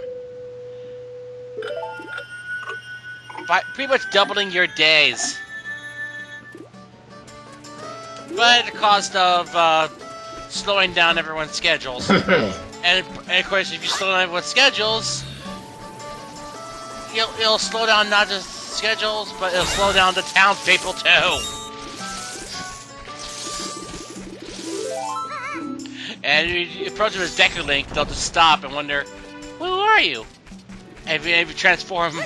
Speaker 1: Pretty much doubling your days. But at the cost of slowing down everyone's schedules. and of course, if you slow down everyone's schedules, it'll slow down not just schedules, but it'll slow down the townspeople too. And if you approach them as Deku Link, they'll just stop and wonder, who are you? And if you transform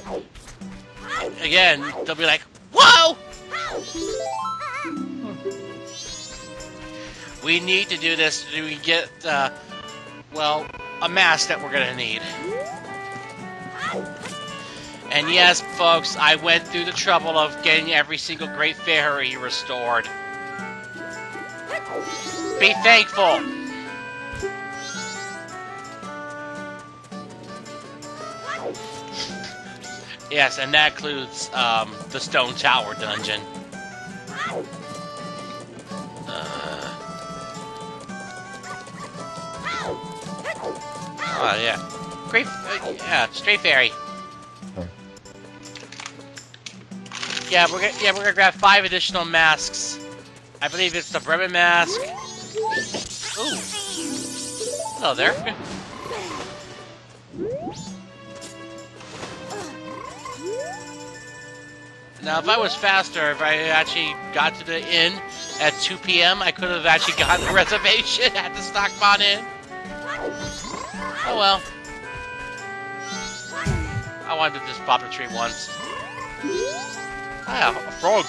Speaker 1: again, they'll be like, whoa! We need to do this so we can get, well, a mask that we're gonna need. And yes, folks, I went through the trouble of getting every single Great Fairy restored. Be thankful! Yes, and that includes the Stone Tower dungeon. Oh yeah, great. Yeah, Straight Fairy. Yeah, we're gonna grab 5 additional masks. I believe it's the Bremen mask. Ooh, hello there. Now, if I was faster, if I actually got to the inn at 2 p.m., I could have actually gotten the reservation at the Stockpot Inn. Oh well. I wanted to just pop the tree once. Ah, a frog.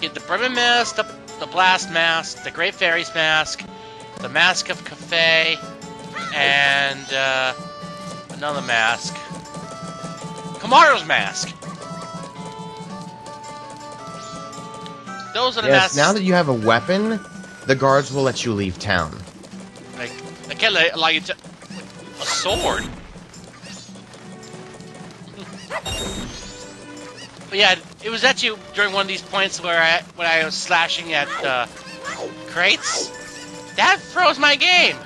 Speaker 1: Get the Bremen mask, the Blast mask, the Great Fairy's mask, the Mask of Cafe, and another mask. Kamaro's mask. Those are the masks.
Speaker 2: Now that you have a weapon, the guards will let you leave town.
Speaker 1: Like, I can't allow you to... A sword? But yeah, it was actually during one of these points where when I was slashing at crates. That froze my game!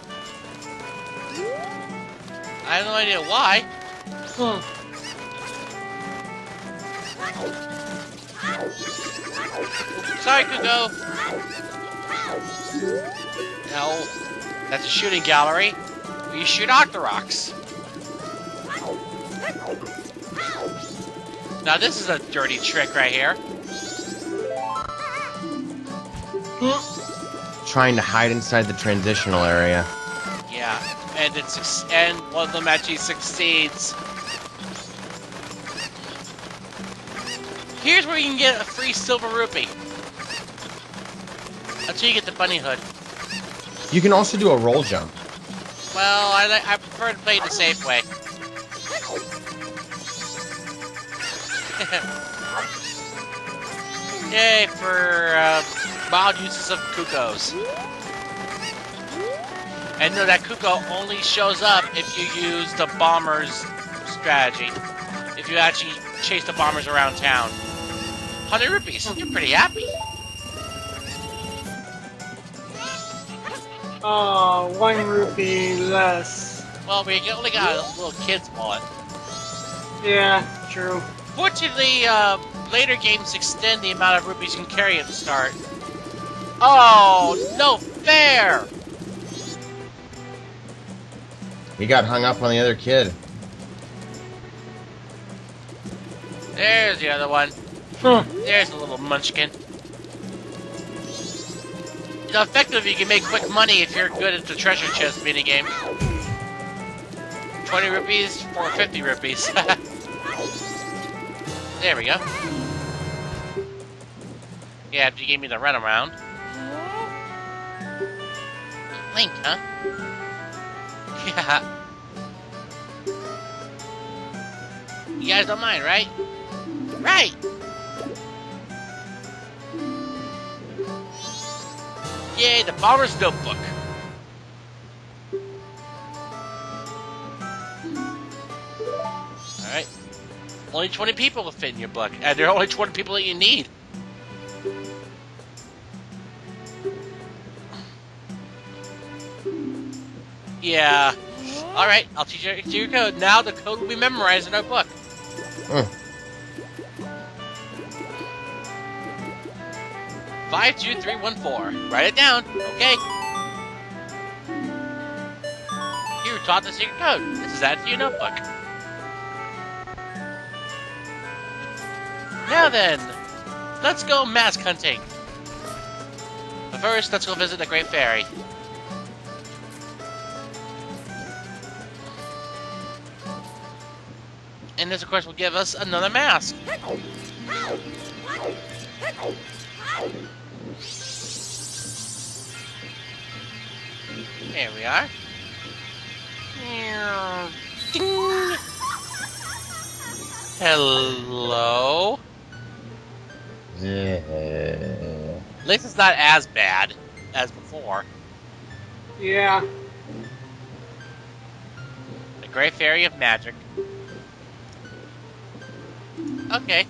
Speaker 1: I have no idea why. Sorry, Kuko. No, that's a shooting gallery. We shoot Octoroks. Now this is a dirty trick right here.
Speaker 2: Trying to hide inside the transitional area.
Speaker 1: Yeah, and one of them actually succeeds. Here's where you can get a free silver rupee. Until you get the bunny hood.
Speaker 2: You can also do a roll jump.
Speaker 1: Well, I prefer to play it the safe way. Yay for wild uses of Kukos. And no, that Kuko only shows up if you use the bomber's strategy. If you actually chase the bombers around town. 100 rupees. You're pretty happy.
Speaker 3: Oh, 1 rupee less.
Speaker 1: Well, we only got a little kid's wallet.
Speaker 3: Yeah, true.
Speaker 1: Fortunately, later games extend the amount of rupees you can carry at the start. Oh, no fair!
Speaker 2: He got hung up on the other kid.
Speaker 1: There's the other one.
Speaker 3: Huh.
Speaker 1: There's a little munchkin. You know, effectively, you can make quick money if you're good at the treasure chest minigame. 20 rupees for 50 rupees. There we go. Yeah, after you gave me the runaround. Link, huh? Yeah. You guys don't mind, right? Right! Yay, the Bomber's Notebook. Alright. Only 20 people will fit in your book, and there are only 20 people that you need. Yeah. Alright, I'll teach you your code. Now the code will be memorized in our book. 52314. Write it down. Okay. You taught the secret code. This is added to your notebook. Now then, let's go mask hunting. But first, let's go visit the Great Fairy. And this, of course, will give us another mask. There we are. Ding. Hello. At least it's not as bad as before.
Speaker 3: Yeah.
Speaker 1: The Great Fairy of Magic. Okay.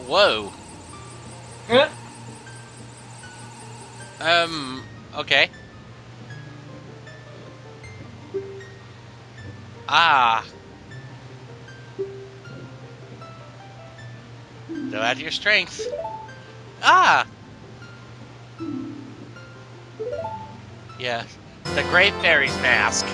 Speaker 1: Whoa.
Speaker 3: Huh?
Speaker 1: Okay. Ah. Go out your strength. Ah! Yeah. The Great Fairy's mask.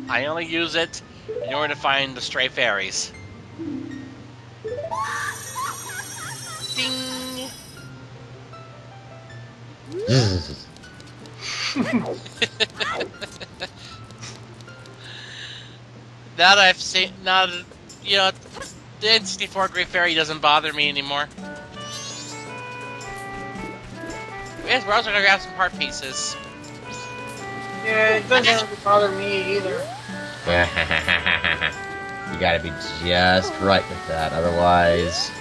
Speaker 1: I only use it in order to find the stray fairies. Ding! Now that I've seen, now that, you know, the N64 Great Fairy doesn't bother me anymore. Yes, we're also gonna grab some part pieces.
Speaker 3: Yeah, it doesn't really bother me either.
Speaker 2: You gotta be just right with that, otherwise...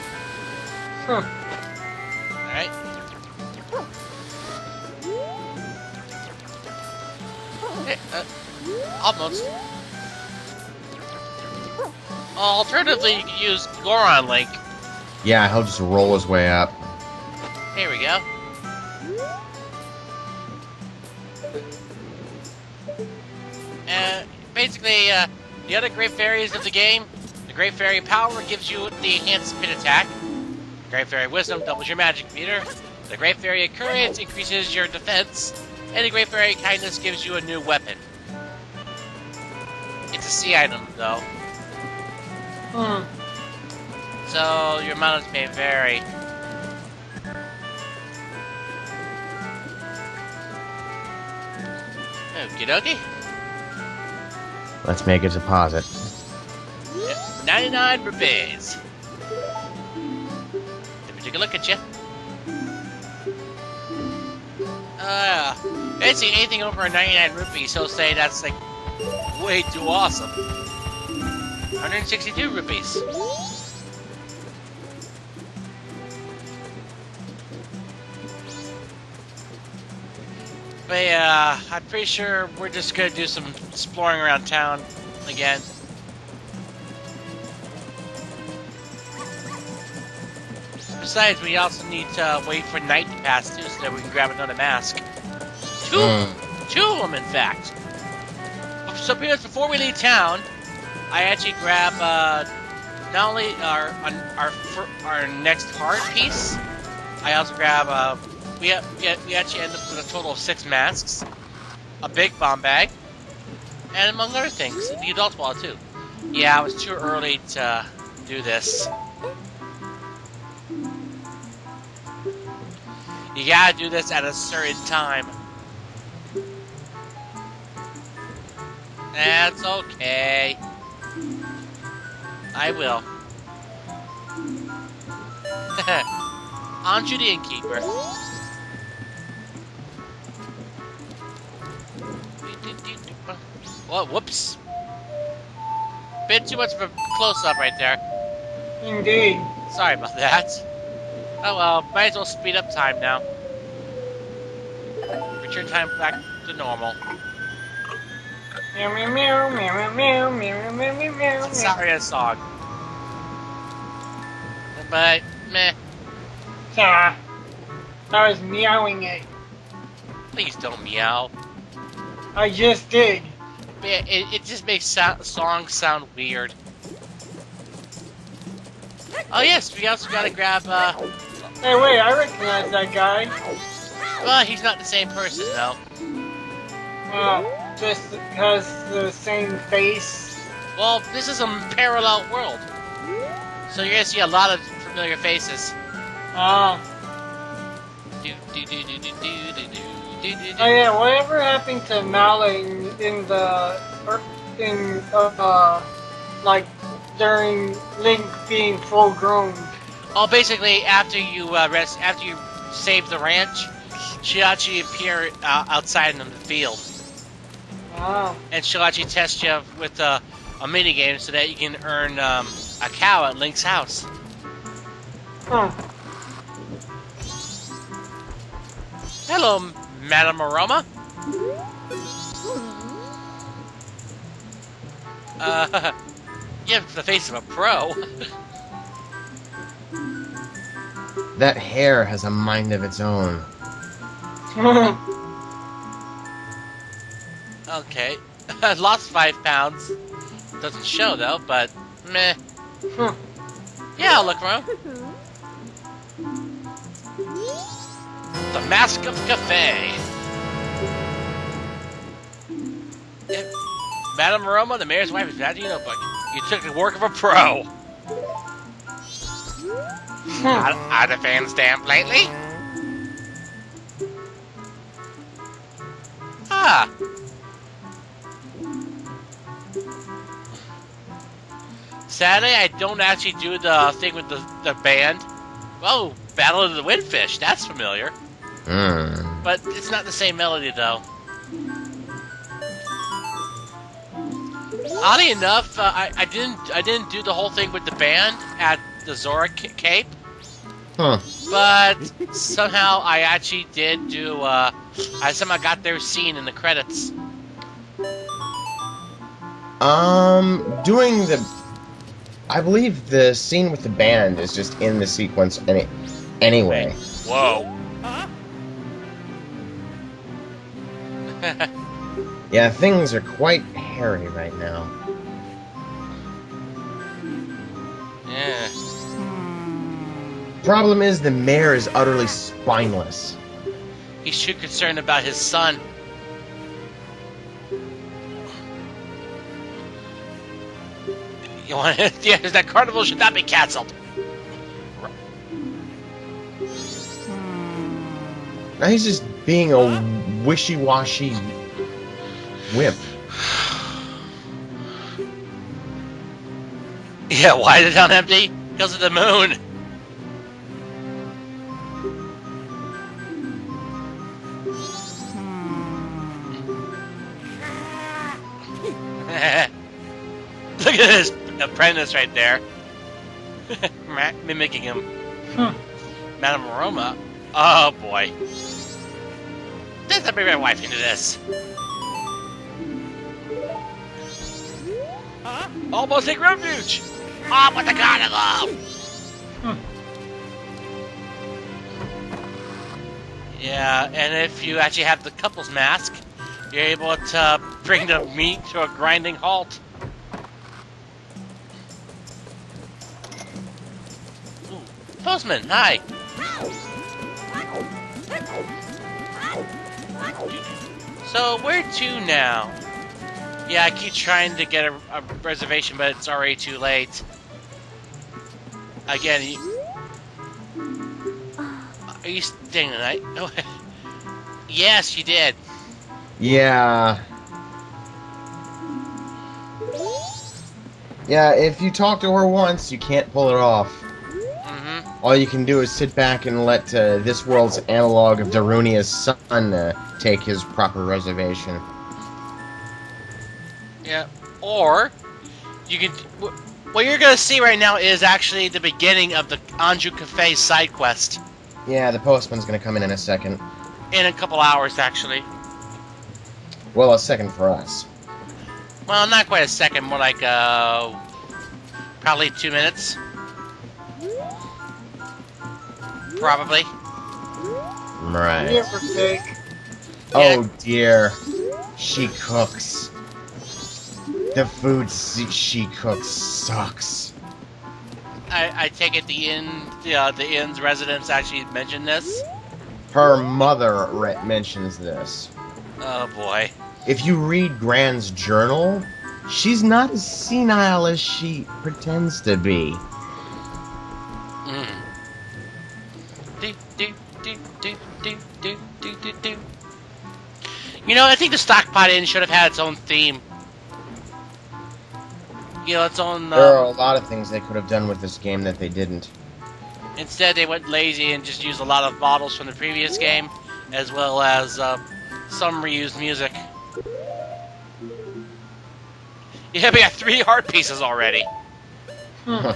Speaker 3: Huh.
Speaker 1: Alright. Almost. Alternatively, you can use Goron Link.
Speaker 2: Yeah, he'll just roll his way up.
Speaker 1: Here we go. Basically, the other Great Fairies of the game, the Great Fairy Power gives you the enhanced spin attack. The Great Fairy Wisdom doubles your magic meter. The Great Fairy Courage increases your defense. And the Great Fairy Kindness gives you a new weapon. It's a C item, though. So your amounts may vary. Okie dokie.
Speaker 2: Let's make a deposit.
Speaker 1: 99 rupees. Let me take a look at you. I didn't see anything over 99 rupees, so say that's like way too awesome. 162 rupees. But yeah, I'm pretty sure we're just gonna do some exploring around town again. Besides, we also need to wait for night to pass too, so that we can grab another mask. Two of them, in fact. So before we leave town, I actually grab not only our next heart piece, I also grab we actually end up with a total of 6 masks, a big bomb bag, and among other things, the adult wallet too. Yeah, it was too early to do this. You gotta do this at a certain time. That's okay. I will. Aren't you the innkeeper? Whoa, whoops. Bit too much of a close-up right there.
Speaker 3: Indeed.
Speaker 1: Sorry about that. Oh well, might as well speed up time now. Return time back to normal.
Speaker 3: Meow meow meow meow meow meow meow meow meow.
Speaker 1: Sorry, a song. But, meh.
Speaker 3: Yeah. I was meowing it.
Speaker 1: Please don't meow.
Speaker 3: I just did.
Speaker 1: Yeah, it just makes songs sound weird. Oh yes, we also gotta grab,
Speaker 3: Hey, wait, I recognize that guy.
Speaker 1: well, he's not the same person, though.
Speaker 3: Just because the same face.
Speaker 1: Well, this is a parallel world. So you're gonna see a lot of familiar faces.
Speaker 3: Oh yeah, whatever happened to Mallow in in like during Link being full grown?
Speaker 1: Oh, basically, after you after you save the ranch, she'll actually appear outside in the field,
Speaker 3: Ah.
Speaker 1: and she'll actually test you with a mini game so that you can earn a cow at Link's house.
Speaker 3: Huh.
Speaker 1: Hello, Madam Aroma. You have the face of a pro.
Speaker 2: That hair has a mind of its own.
Speaker 1: Okay. Lost 5 pounds. Doesn't show though, but meh. Yeah, I'll look around. The Mask of Cafe. Yep. Madam Aroma, the mayor's wife, is that you notebook. You took the work of a pro. Are the fans stamped lately? Ah. Sadly, I don't actually do the thing with the band. Oh, Battle of the Windfish, that's familiar. But it's not the same melody, though. Oddly enough, I didn't do the whole thing with the band at the Zora Cape.
Speaker 2: Huh.
Speaker 1: But somehow I actually did do. I somehow got their scene in the credits.
Speaker 2: Doing the... I believe the scene with the band is just in the sequence anyway.
Speaker 1: Whoa.
Speaker 2: Yeah, things are quite hairy right now.
Speaker 1: Yeah.
Speaker 2: Problem is, the mayor is utterly spineless.
Speaker 1: He's too concerned about his son. You want? Yeah, that carnival should not be cancelled.
Speaker 2: Now he's just being a wishy-washy wimp.
Speaker 1: Yeah, why is it on empty? Because of the moon. Look at this apprentice right there. Mimicking him. Madam Aroma. Oh boy. Let's bring my wife into this. Almost take refuge. Oh, with the carnival. Yeah, and if you actually have the couple's mask, you're able to bring the meat to a grinding halt. Ooh, postman, hi. So, where to now? Yeah, I keep trying to get a reservation, but it's already too late. Again, are you staying tonight? Oh, yes, you did.
Speaker 2: Yeah. Yeah, if you talk to her once, you can't pull it off. All you can do is sit back and let this world's analog of Darunia's son take his proper reservation.
Speaker 1: Yeah, or you can. What you're gonna see right now is actually the beginning of the Anju Cafe side quest.
Speaker 2: Yeah, the postman's gonna come in a second.
Speaker 1: In a couple hours, actually.
Speaker 2: Well, a second for us.
Speaker 1: Well, not quite a second, more like probably 2 minutes. Probably.
Speaker 2: Right.
Speaker 3: Give or take.
Speaker 2: Oh dear. She cooks. The food she cooks sucks.
Speaker 1: I take it the inn's residents actually mentioned this.
Speaker 2: Her mother mentions this.
Speaker 1: Oh boy.
Speaker 2: If you read Gran's journal, she's not as senile as she pretends to be.
Speaker 1: You know, I think the Stockpot Inn should have had its own theme. you know, its own.
Speaker 2: There are a lot of things they could have done with this game that they didn't.
Speaker 1: Instead, they went lazy and just used a lot of models from the previous game, as well as some reused music. Yeah, we got 3 heart pieces already.
Speaker 3: Hmm.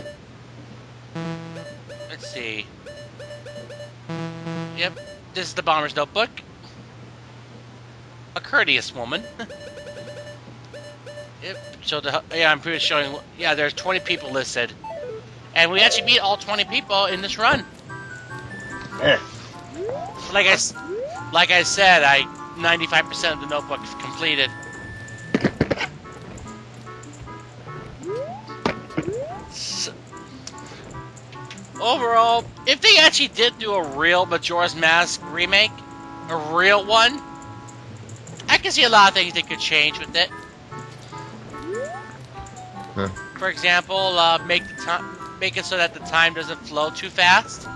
Speaker 1: Let's see. Yep, this is the Bomber's Notebook. A courteous woman. Yep, so yeah, I'm pretty showing. Yeah, there's 20 people listed. And we actually beat all 20 people in this run. Like I said, 95% of the notebook is completed. So, overall, if they actually did do a real Majora's Mask remake, a real one, I can see a lot of things they could change with it.
Speaker 2: Huh.
Speaker 1: For example, make it so that the time doesn't flow too fast,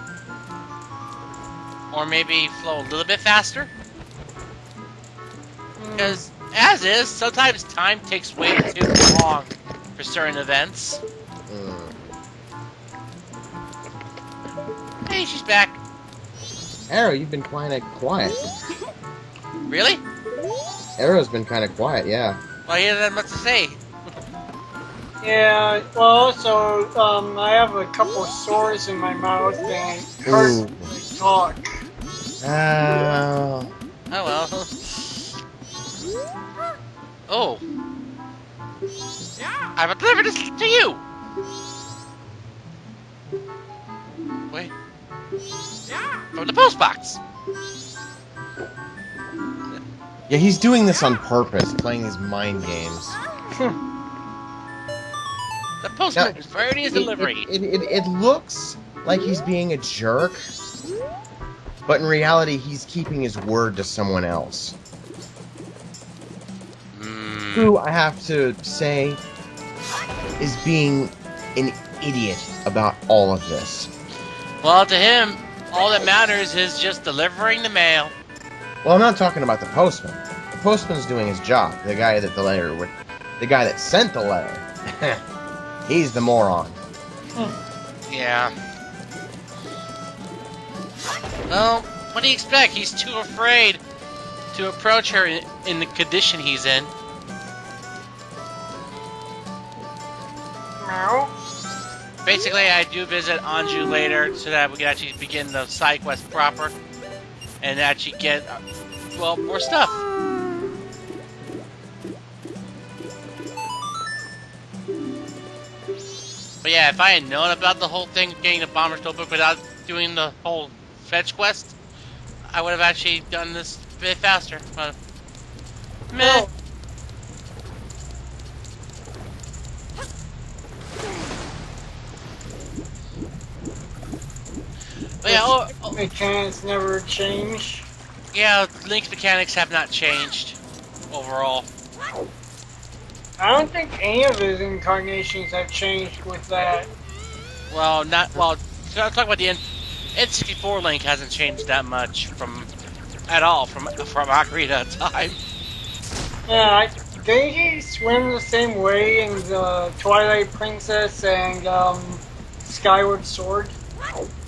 Speaker 1: or maybe flow a little bit faster. Because as is, sometimes time takes way too long for certain events. Hey, she's back.
Speaker 2: Arrow, you've been kind of quiet.
Speaker 1: Really?
Speaker 2: Arrow's been kind of quiet, yeah.
Speaker 1: Well, he doesn't have much to say.
Speaker 3: Yeah, well, also, I have a couple sores in my mouth and it hurts to talk.
Speaker 1: Oh well. Oh. I will deliver this to you. Wait. From the post box.
Speaker 2: Yeah, he's doing this on purpose, playing his mind games.
Speaker 1: The postman is ready his delivery.
Speaker 2: It looks like he's being a jerk, but in reality, he's keeping his word to someone else. Who, I have to say, is being an idiot about all of this.
Speaker 1: Well, to him, all that matters is just delivering the mail.
Speaker 2: Well, I'm not talking about the postman. The postman's doing his job. The guy that sent the letter. He's the moron.
Speaker 1: Yeah. Well, what do you expect? He's too afraid to approach her in the condition he's in.
Speaker 3: Meow.
Speaker 1: Basically, I do visit Anju later so that we can actually begin the side quest proper and actually get, well, more stuff. But yeah, if I had known about the whole thing, getting the Bomber's Notebook without doing the whole fetch quest, I would have actually done this a bit faster. But, meh. But yeah,
Speaker 3: Mechanics never change.
Speaker 1: yeah, Link's mechanics have not changed overall.
Speaker 3: I don't think any of his incarnations have changed with that.
Speaker 1: Well, talk about the N64 Link hasn't changed that much from Ocarina of Time.
Speaker 3: Yeah, did he swim the same way in the Twilight Princess and Skyward Sword?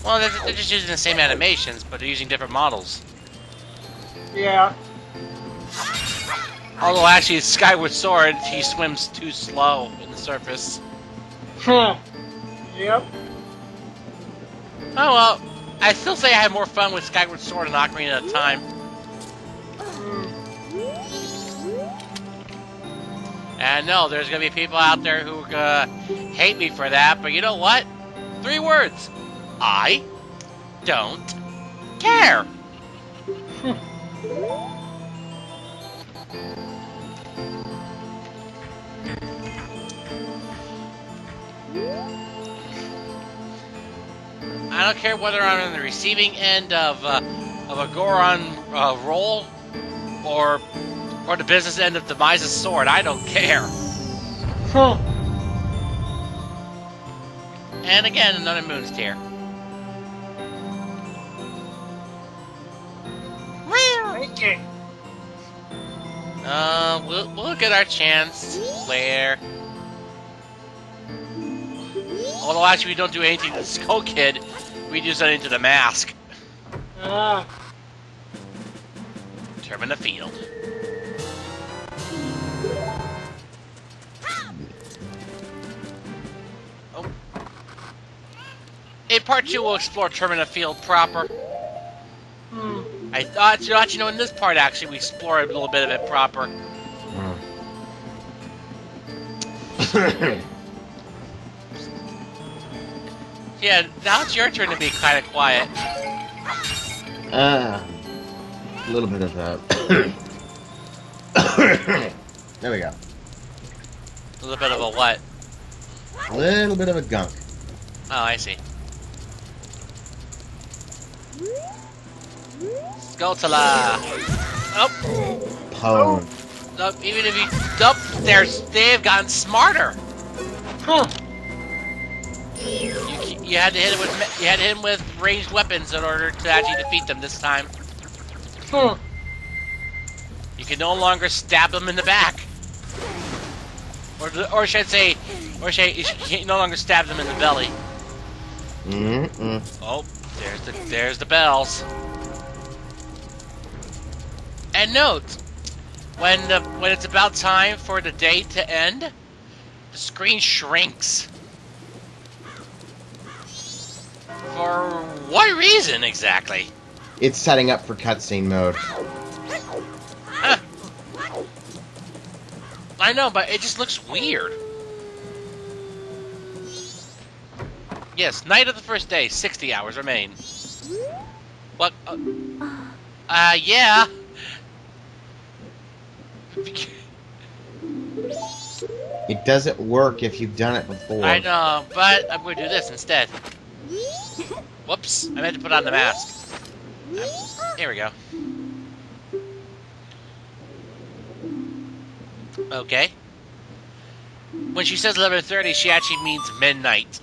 Speaker 1: Well, they're just using the same animations, but they're using different models.
Speaker 3: Yeah.
Speaker 1: Although actually, Skyward Sword, he swims too slow in the surface.
Speaker 3: Huh. Yep.
Speaker 1: Oh well, I still say I had more fun with Skyward Sword and Ocarina of Time. And no, there's gonna be people out there who are gonna hate me for that, but you know what? 3 words. I don't care. I don't care whether I'm on the receiving end of a Goron roll or the business end of Demise's sword. I don't care.
Speaker 3: Huh.
Speaker 1: And again, another Moon's Tear.
Speaker 3: Okay.
Speaker 1: We'll get our chance later. Although actually we don't do anything to the Skull Kid, we do something to the mask.
Speaker 3: Ah.
Speaker 1: Termina the field. Oh. In part 2, we'll explore Termina Field proper. I thought, you know, in this part, actually, we explore a little bit of it proper. Yeah, now it's your turn to be kind of quiet.
Speaker 2: A little bit of that. There we go.
Speaker 1: A little bit of a what?
Speaker 2: A little bit of a gunk.
Speaker 1: Oh, I see. Skulltula! Oh!
Speaker 2: Pwn.
Speaker 1: Oh, even if you... Oh, they've gotten smarter!
Speaker 3: Huh.
Speaker 1: You had to hit him with ranged weapons in order to actually defeat them this time.
Speaker 3: Huh.
Speaker 1: You can no longer stab them in the back. Or should I say, you can no longer stab them in the belly. Oh, there's the bells. And note, when it's about time for the day to end, the screen shrinks. For what reason exactly?
Speaker 2: It's setting up for cutscene mode.
Speaker 1: Huh. I know, but it just looks weird. Yes, night of the first day, 60 hours remain. What? Yeah.
Speaker 2: It doesn't work if you've done it before.
Speaker 1: I know, but I'm going to do this instead. Whoops, I meant to put on the mask. Here we go. Okay. When she says 11:30, she actually means midnight.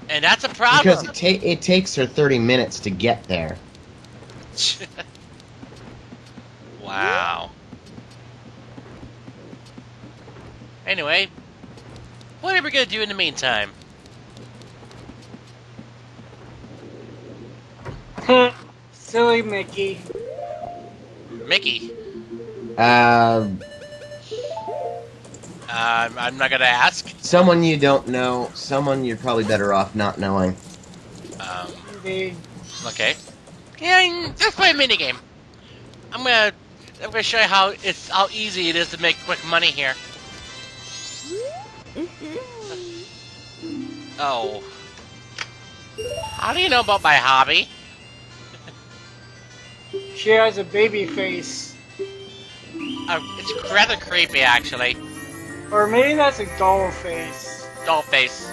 Speaker 1: And that's a problem.
Speaker 2: Because it takes her 30 minutes to get there.
Speaker 1: Wow. Anyway, what are we going to do in the meantime?
Speaker 3: Silly Mickey.
Speaker 1: Mickey?
Speaker 2: Um,
Speaker 1: I'm not gonna ask.
Speaker 2: Someone you don't know. Someone you're probably better off not knowing.
Speaker 3: Indeed.
Speaker 1: Okay. Yeah, just play a minigame. I'm gonna show you how easy it is to make quick money here. Oh. How do you know about my hobby?
Speaker 3: She has a baby face.
Speaker 1: It's rather creepy, actually.
Speaker 3: Or maybe that's a doll face.
Speaker 1: Doll face.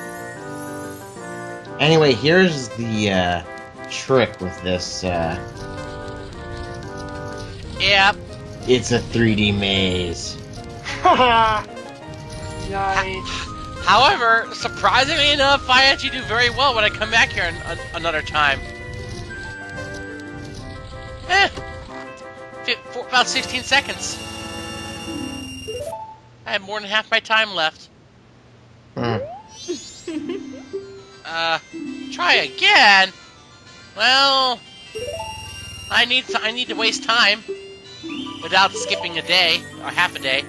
Speaker 2: Anyway, here's the trick with this.
Speaker 1: Yep.
Speaker 2: It's a 3D maze.
Speaker 3: Nice.
Speaker 1: However, surprisingly enough, I actually do very well when I come back here another time. For about 16 seconds. I have more than half my time left. Try again? Well, I need to waste time without skipping a day, or half a day.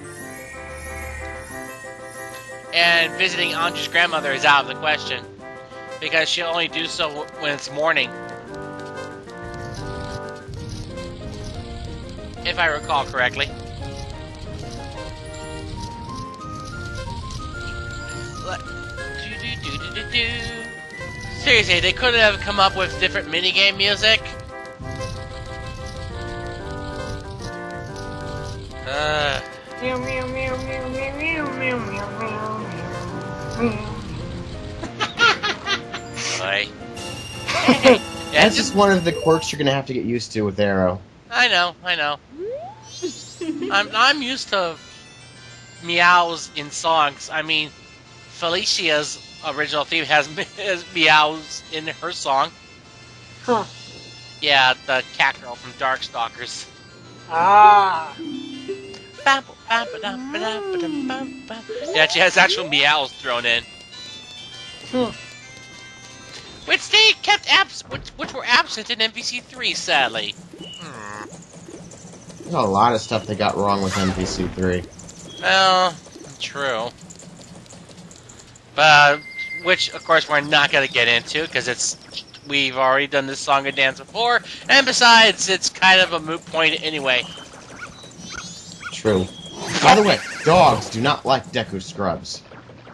Speaker 1: And visiting Andrew's grandmother is out of the question, because she'll only do so when it's morning. If I recall correctly. Seriously, they could have come up with different minigame music.
Speaker 3: Meow meow meow meow meow meow meow meow meow.
Speaker 1: Boy.
Speaker 2: That's just one of the quirks you're gonna have to get used to with Arrow.
Speaker 1: I know. I'm used to meows in songs. I mean, Felicia's original theme has meows in her song.
Speaker 3: Huh.
Speaker 1: Yeah, the cat girl from Darkstalkers.
Speaker 3: Ah.
Speaker 1: Yeah, she has actual meows thrown in. Which they kept which were absent in MVC3, sadly.
Speaker 2: There's a lot of stuff they got wrong with MVC3.
Speaker 1: Well, true. But which, of course, we're not going to get into because we've already done this song and dance before, and besides, it's kind of a moot point anyway.
Speaker 2: True. By the way, dogs do not like Deku scrubs.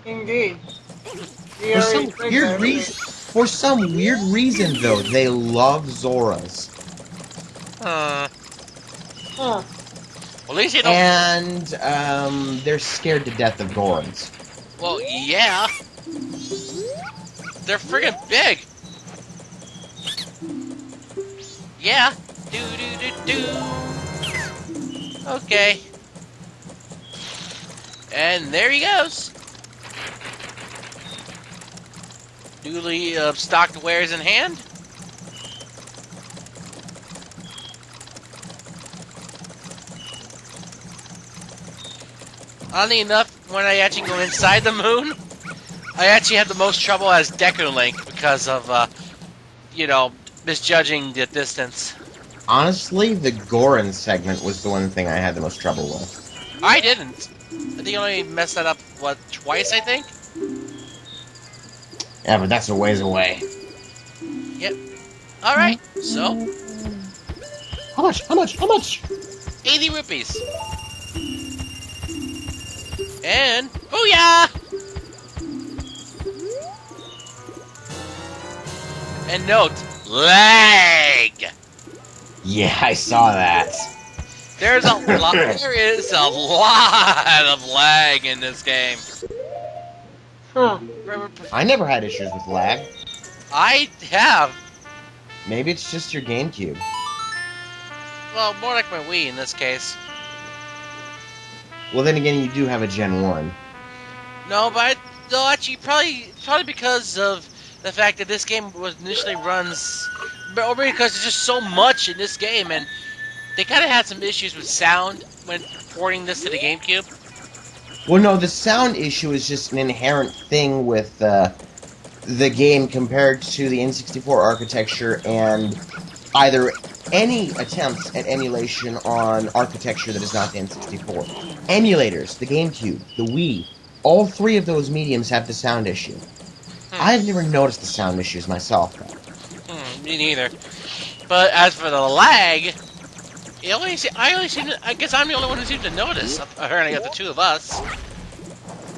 Speaker 3: Indeed.
Speaker 2: For some weird reason, though, they love Zoras.
Speaker 3: Huh.
Speaker 1: Well, at least you don't.
Speaker 2: And they're scared to death of Gorons.
Speaker 1: Well, yeah. They're friggin' big. Yeah. Do. Okay. And there he goes. Duly stocked wares in hand. Oddly enough, when I actually go inside the moon, I actually have the most trouble as Deku Link because of, misjudging the distance.
Speaker 2: Honestly, the Goron segment was the one thing I had the most trouble with.
Speaker 1: I didn't. I think I only messed that up, twice, I think?
Speaker 2: Yeah, but that's a ways away.
Speaker 1: Yep. Alright, so?
Speaker 2: How much?
Speaker 1: 80 rupees. And, booyah! And note, lag!
Speaker 2: Yeah, I saw that.
Speaker 1: There is a lot of lag in this game.
Speaker 3: Huh.
Speaker 2: I never had issues with lag.
Speaker 1: I have.
Speaker 2: Maybe it's just your GameCube.
Speaker 1: Well, more like my Wii in this case.
Speaker 2: Well, then again, you do have a Gen 1.
Speaker 1: No, but actually, probably because of the fact that this game was initially runs, or because there's just so much in this game, and they kind of had some issues with sound when porting this to the GameCube.
Speaker 2: Well, no, the sound issue is just an inherent thing with the game compared to the N64 architecture and either any attempts at emulation on architecture that is not the N64. Emulators, the GameCube, the Wii, all three of those mediums have the sound issue. I've never noticed the sound issues myself, though.
Speaker 1: Me neither. But as for the lag, I guess I'm the only one who seems to notice. Apparently, of the two of us.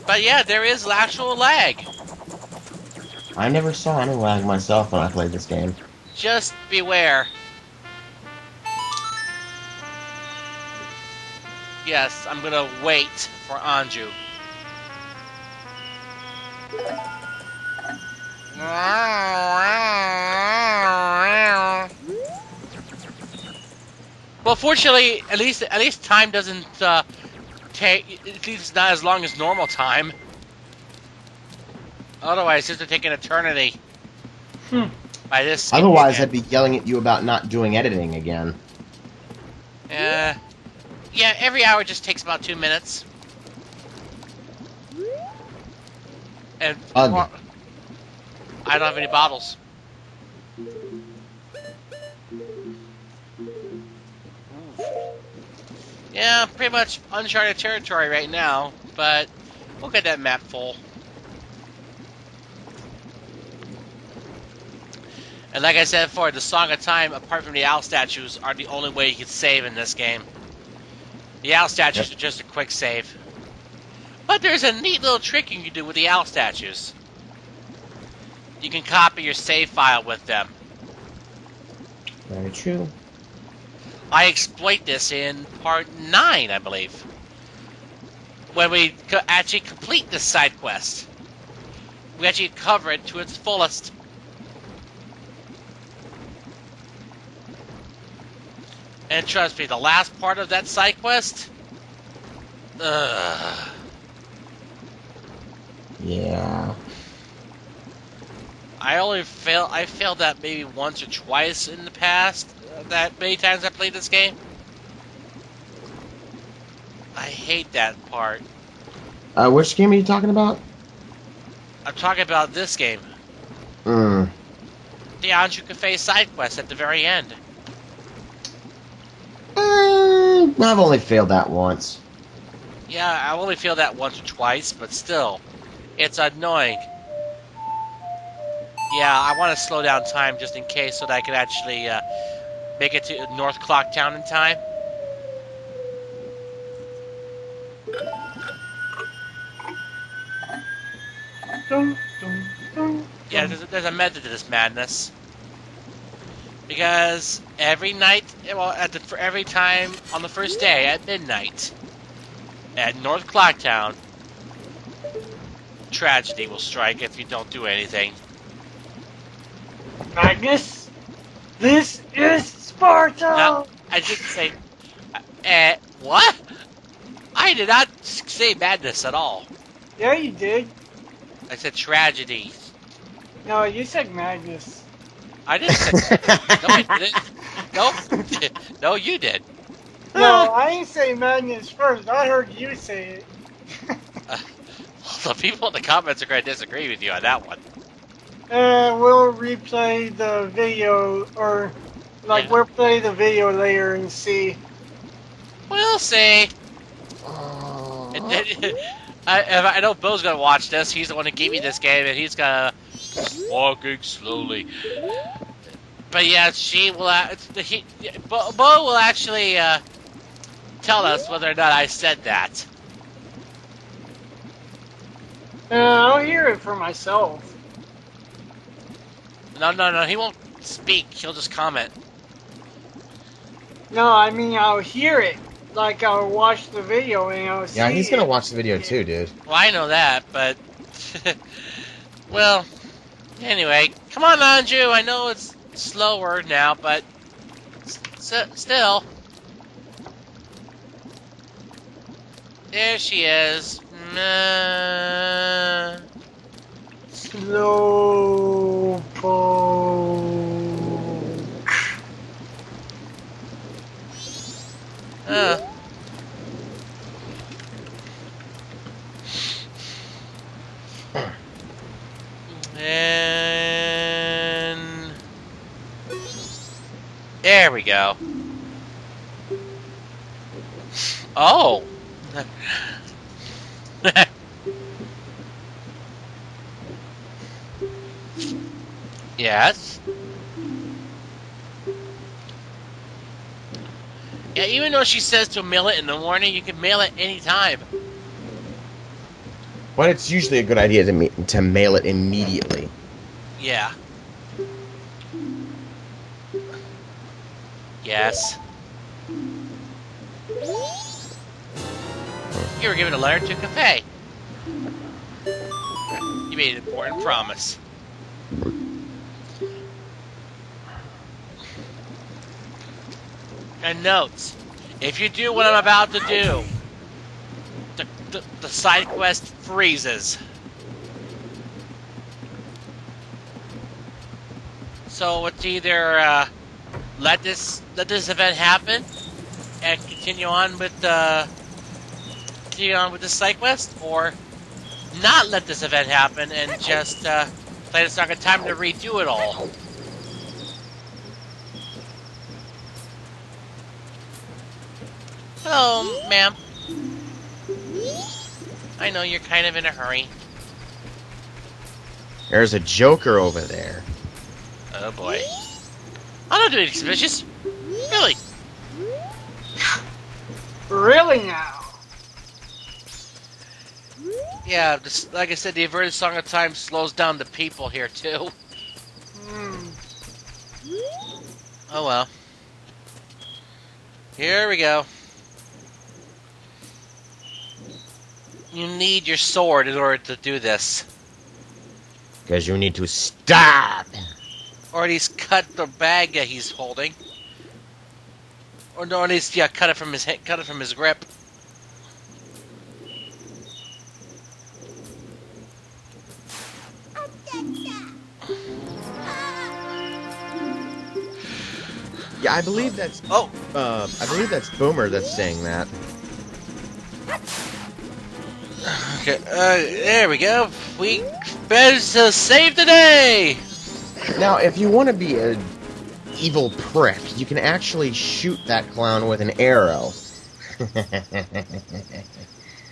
Speaker 1: But yeah, there is actual lag.
Speaker 2: I never saw any lag myself when I played this game.
Speaker 1: Just beware. Yes, I'm gonna wait for Anju. Well, fortunately, at least time doesn't take. At least it's not as long as normal time. Otherwise, it's to take an eternity. By this.
Speaker 2: Otherwise, I'd be yelling at you about not doing editing again.
Speaker 1: Yeah, every hour just takes about 2 minutes. And
Speaker 2: Ugh.
Speaker 1: I don't have any bottles. Yeah, pretty much uncharted territory right now, but we'll get that map full. And like I said before, the Song of Time, apart from the owl statues, are the only way you can save in this game. The owl statues are just a quick save. But there's a neat little trick you can do with the owl statues. You can copy your save file with them.
Speaker 2: Very true.
Speaker 1: I exploit this in part 9, I believe. When we actually complete this side quest. We actually cover it to its fullest. And trust me, the last part of that side quest...
Speaker 2: Yeah.
Speaker 1: I failed that maybe once or twice in the past. That many times I played this game. I hate that part.
Speaker 2: Which game are you talking about?
Speaker 1: I'm talking about this game.
Speaker 2: Hmm.
Speaker 1: The Anju Cafe side quest at the very end.
Speaker 2: I've only failed that once.
Speaker 1: Yeah, I only failed that once or twice, but still, it's annoying. Yeah, I want to slow down time just in case so that I can actually make it to North Clocktown in time.
Speaker 3: Dun, dun, dun,
Speaker 1: Yeah,
Speaker 3: dun.
Speaker 1: there's a method to this madness. Because every night, well, for every time on the first day at midnight at North Clocktown, tragedy will strike if you don't do anything.
Speaker 3: Magnus, this is Sparta!
Speaker 1: No, I didn't say. What? I did not say madness at all.
Speaker 3: Yeah, you did.
Speaker 1: I said tragedy.
Speaker 3: No, you said Magnus.
Speaker 1: I didn't say. No, I didn't. No, no, you did.
Speaker 3: No, I ain't say Magnus first. I heard you say it.
Speaker 1: The people in the comments are going to disagree with you on that one.
Speaker 3: We'll replay the video, or
Speaker 1: Yeah.
Speaker 3: we'll play the video later and see.
Speaker 1: We'll see. I know Bo's gonna watch this. He's the one who gave me this game, and he's gonna walking slowly. But yeah, she will. Bo will actually tell us whether or not I said that.
Speaker 3: I'll hear it for myself.
Speaker 1: No. He won't speak. He'll just comment.
Speaker 3: No, I mean I'll hear it. Like I'll watch the video and I'll see.
Speaker 2: Yeah, he's gonna
Speaker 3: it.
Speaker 2: watch the video too, dude.
Speaker 1: Well, I know that, but well, anyway, come on, Anju. I know it's slower now, but still, there she is.
Speaker 3: Slow poke.
Speaker 1: And there we go. Oh. Yes. Yeah, even though she says to mail it in the morning, you can mail it anytime.
Speaker 2: But it's usually a good idea to mail it immediately.
Speaker 1: Yeah. Yes. You were given a letter to Cafe. You made an important promise. And notes. If you do what I'm about to do, the side quest freezes. So it's either let this event happen and continue on with the side quest, or not let this event happen and just play the song in time to redo it all. Hello, ma'am. I know you're kind of in a hurry.
Speaker 2: There's a Joker over there.
Speaker 1: Oh boy. I'm not doing anything suspicious. Really?
Speaker 3: Really now?
Speaker 1: Yeah, just, like I said, the inverted song of time slows down the people here too. Oh well. Here we go. You need your sword in order to do this.
Speaker 2: Because you need to stop.
Speaker 1: Or at least cut the bag that he's holding. Or no, at least cut it from his grip.
Speaker 2: Yeah, I believe that's. I believe that's Boomer that's saying that.
Speaker 1: Okay, there we go. We managed to save the day!
Speaker 2: Now, if you want to be a evil prick, you can actually shoot that clown with an arrow.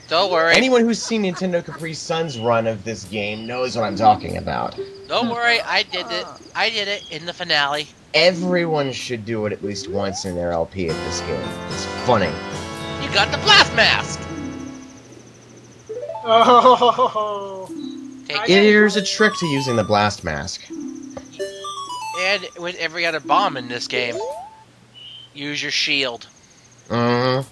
Speaker 1: Don't worry.
Speaker 2: Anyone who's seen Nintendo Capri Sun's run of this game knows what I'm talking about.
Speaker 1: Don't worry, I did it. I did it in the finale.
Speaker 2: Everyone should do it at least once in their LP at this game. It's funny.
Speaker 1: You got the blast mask!
Speaker 3: Oh.
Speaker 1: Take
Speaker 2: There's a trick to using the blast mask.
Speaker 1: And with every other bomb in this game, use your shield.
Speaker 2: Mm-hmm.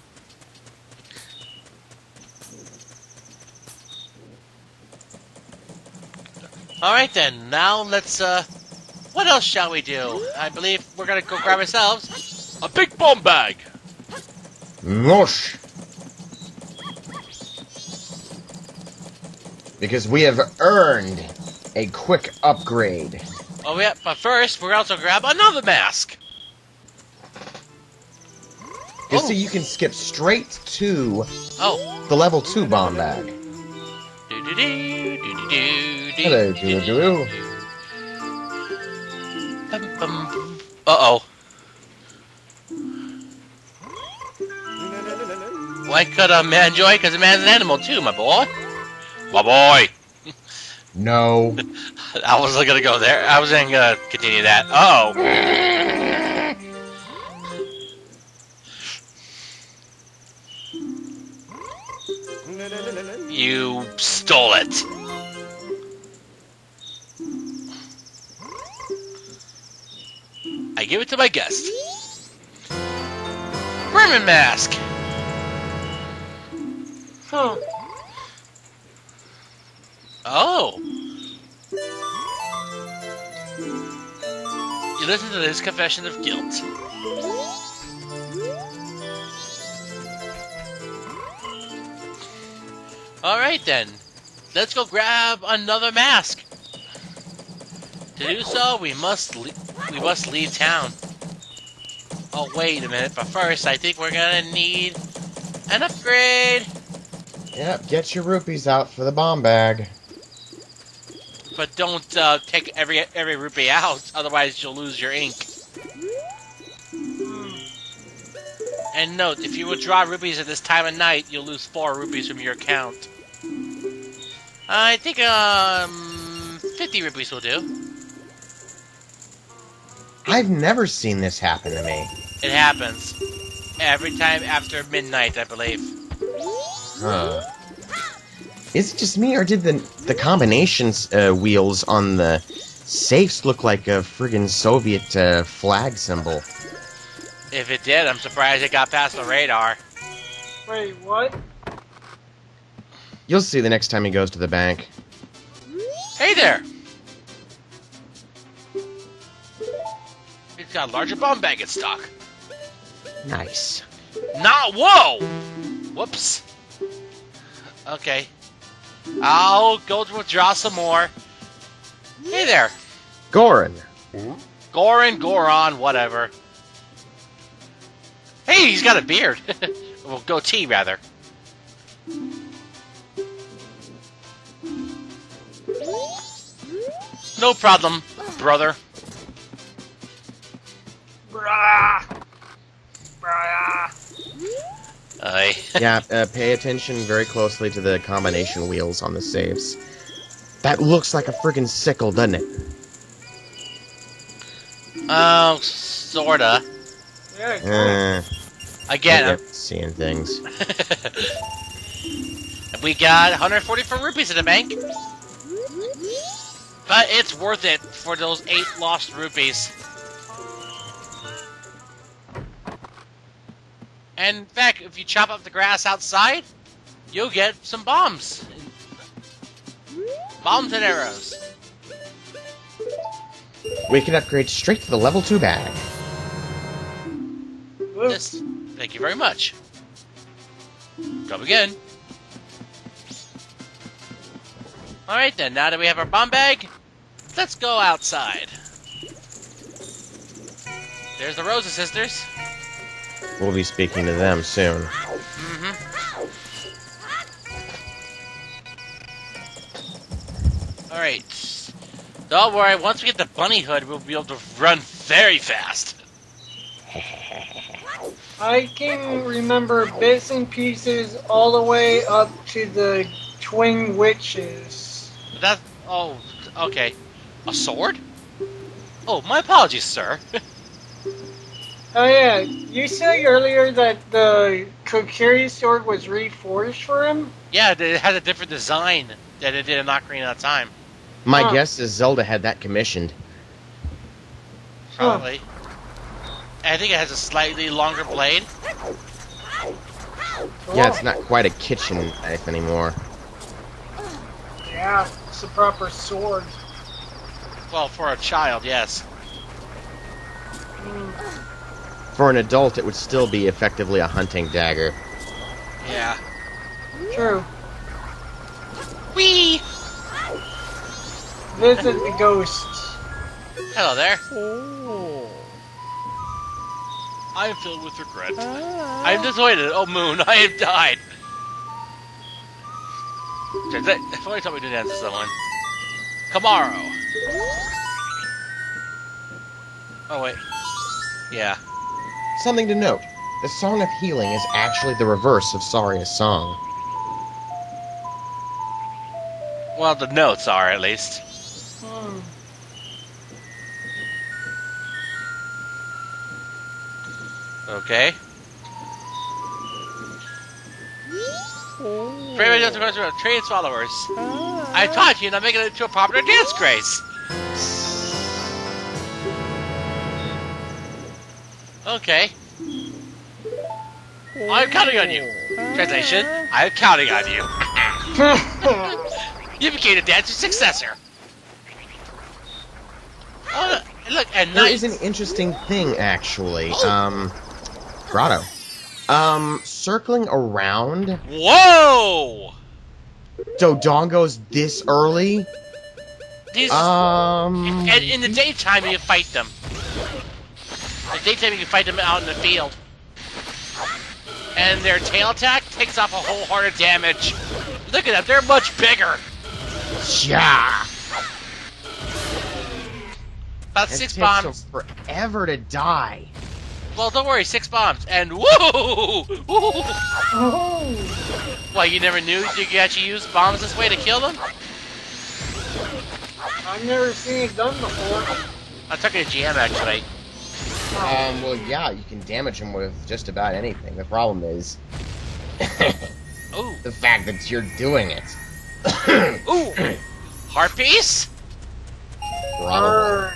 Speaker 1: Alright then, now let's, what else shall we do? I believe we're gonna go grab ourselves a big bomb bag!
Speaker 2: Mush! Because we have earned a quick upgrade.
Speaker 1: Oh yeah, but first, we're also grab another mask!
Speaker 2: You see, you can skip straight to the level 2 bomb bag. Hello, Doo-Doo.
Speaker 1: Uh-oh. Why could a man joy? Because a man's an animal too, my boy. My boy!
Speaker 2: No.
Speaker 1: I wasn't gonna go there. I was gonna continue that. Uh oh. You stole it. I give it to my guest. Bremen mask.
Speaker 3: Huh.
Speaker 1: Oh. You listen to his confession of guilt. Alright then. Let's go grab another mask. To do so, we must leave town. Oh, wait a minute. But first, I think we're gonna need an upgrade.
Speaker 2: Yep, get your rupees out for the bomb bag.
Speaker 1: But don't take every rupee out, otherwise you'll lose your ink. And note, if you withdraw rupees at this time of night, you'll lose 4 rupees from your account. I think 50 rupees will do.
Speaker 2: I've never seen this happen to me.
Speaker 1: It happens every time after midnight, I believe.
Speaker 2: Huh. Is it just me, or did the combinations wheels on the safes look like a friggin' Soviet flag symbol?
Speaker 1: If it did, I'm surprised it got past the radar.
Speaker 3: Wait, what?
Speaker 2: You'll see the next time he goes to the bank.
Speaker 1: Hey there! It's got a larger bomb bag in stock.
Speaker 2: Nice.
Speaker 1: Not whoa! Whoops. Okay. I'll go to withdraw some more. Hey there.
Speaker 2: Goran.
Speaker 1: Goron, whatever. Hey, he's got a beard. Well, goatee, rather. No problem, brother.
Speaker 3: Brah. Brah.
Speaker 1: Aye.
Speaker 2: Yeah, pay attention very closely to the combination wheels on the saves. That looks like a friggin' sickle, doesn't it?
Speaker 1: Oh, sorta.
Speaker 3: Yeah,
Speaker 1: Again,
Speaker 2: I get seeing things.
Speaker 1: we got 144 rupees in the bank. But it's worth it for those 8 lost rupees. And in fact, if you chop up the grass outside, you'll get some bombs. Bombs and arrows.
Speaker 2: We can upgrade straight to the level 2 bag.
Speaker 1: Yes, thank you very much. Come again. Alright then, now that we have our bomb bag, let's go outside. There's the Rosa sisters.
Speaker 2: We'll be speaking to them soon.
Speaker 1: Alright. Don't worry, once we get the bunny hood, we'll be able to run very fast.
Speaker 3: I can remember bits and pieces all the way up to the twin witches.
Speaker 1: That's... Oh, okay. A sword? Oh, my apologies, sir.
Speaker 3: Oh yeah, you said earlier that the Kokiri sword was reforged for him?
Speaker 1: Yeah, it had a different design than it did in Ocarina of Time.
Speaker 2: My guess is Zelda had that commissioned.
Speaker 1: Probably. I think it has a slightly longer blade.
Speaker 3: Cool.
Speaker 2: Yeah, it's not quite a kitchen knife anymore.
Speaker 3: Yeah, it's a proper sword.
Speaker 1: Well, for a child, yes.
Speaker 3: Mm.
Speaker 2: For an adult, it would still be effectively a hunting dagger.
Speaker 1: Yeah.
Speaker 3: True.
Speaker 1: Whee!
Speaker 3: Visit the ghost.
Speaker 1: Hello there. I am filled with regret. I am disappointed. Oh, Moon, I have died. If only told me to dance to someone. Kamaro. Oh, wait. Yeah.
Speaker 2: Something to note. The Song of Healing is actually the reverse of Saria's song.
Speaker 1: Well, the notes are, at least.
Speaker 3: Hmm.
Speaker 1: Okay. Favorite dance question about trades followers. I taught you, not making it into a popular dance craze. Okay. I'm counting on you. Translation, I'm counting on you. You became a dancer's successor. Oh, look, and
Speaker 2: There
Speaker 1: nice.
Speaker 2: is an interesting thing, actually. Grotto. Circling around
Speaker 1: Whoa!
Speaker 2: Dodongos this early?
Speaker 1: These, and in the daytime, you fight them. In the daytime, you can fight them out in the field. And their tail attack takes off a whole heart of damage. Look at them, they're much bigger.
Speaker 2: Yeah.
Speaker 1: About
Speaker 2: It
Speaker 1: 6
Speaker 2: takes
Speaker 1: bombs.
Speaker 2: them forever to die.
Speaker 1: Well, don't worry, 6 bombs. And woo! Well, you never knew you could actually use bombs this way to kill them?
Speaker 3: I've never seen it done before.
Speaker 1: I took it to GM, actually.
Speaker 2: Well, yeah, you can damage them with just about anything. The problem is
Speaker 1: Ooh.
Speaker 2: the fact that you're doing it.
Speaker 1: Ooh! Heart piece?
Speaker 2: Probably.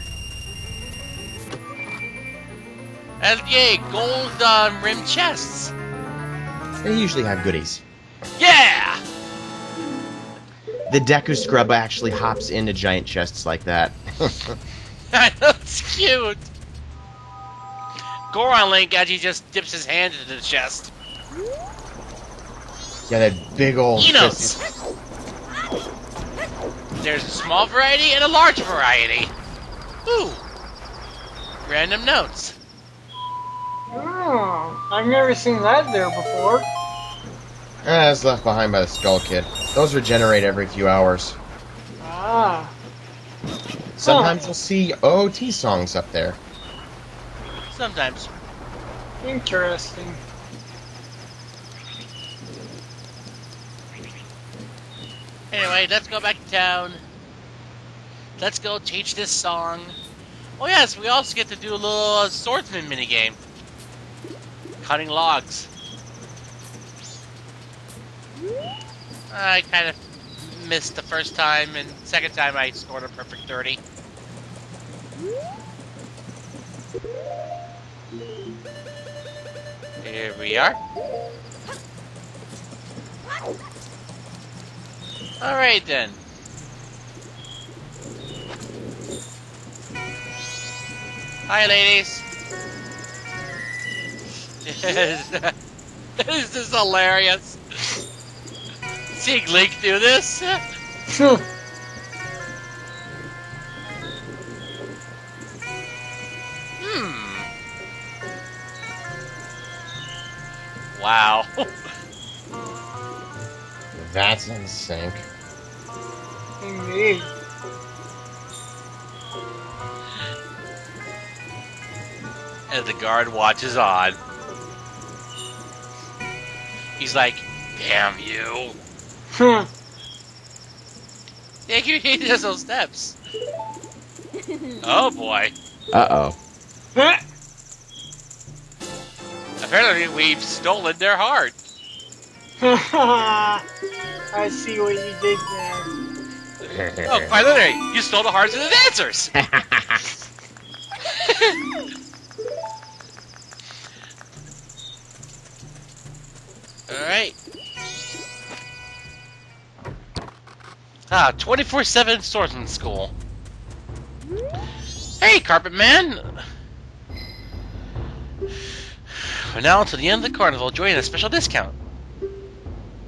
Speaker 1: And yay, gold rimmed chests.
Speaker 2: They usually have goodies.
Speaker 1: Yeah!
Speaker 2: The Deku scrub actually hops into giant chests like that.
Speaker 1: That's cute. Goron Link actually just dips his hand into the chest.
Speaker 2: Yeah, that big old
Speaker 1: Enos!
Speaker 2: chest.
Speaker 1: There's a small variety and a large variety. Ooh. Random notes.
Speaker 3: Oh, I've never seen that there before.
Speaker 2: It's left behind by the Skull Kid. Those regenerate every few hours.
Speaker 3: Ah.
Speaker 2: Sometimes you'll see OOT songs up there.
Speaker 1: Sometimes.
Speaker 3: Interesting.
Speaker 1: Anyway, let's go back to town. Let's go teach this song. Oh yes, we also get to do a little swordsman minigame. Cutting logs. I kind of missed the first time, and second time I scored a perfect 30. Here we are. Alright then. Hi ladies. This is hilarious. Seeing Link do this? Wow.
Speaker 2: That's in sync.
Speaker 3: Indeed.
Speaker 1: And the guard watches on. He's like, damn you. Yeah, he does those steps. Oh boy.
Speaker 2: Uh-oh.
Speaker 1: Apparently we've stolen their heart.
Speaker 3: I see what you did there.
Speaker 1: Oh, quite literally, you stole the hearts of the dancers. Alright. 24/7 swordsman school. Hey, Carpet Man! From now until the end of the carnival, join a special discount.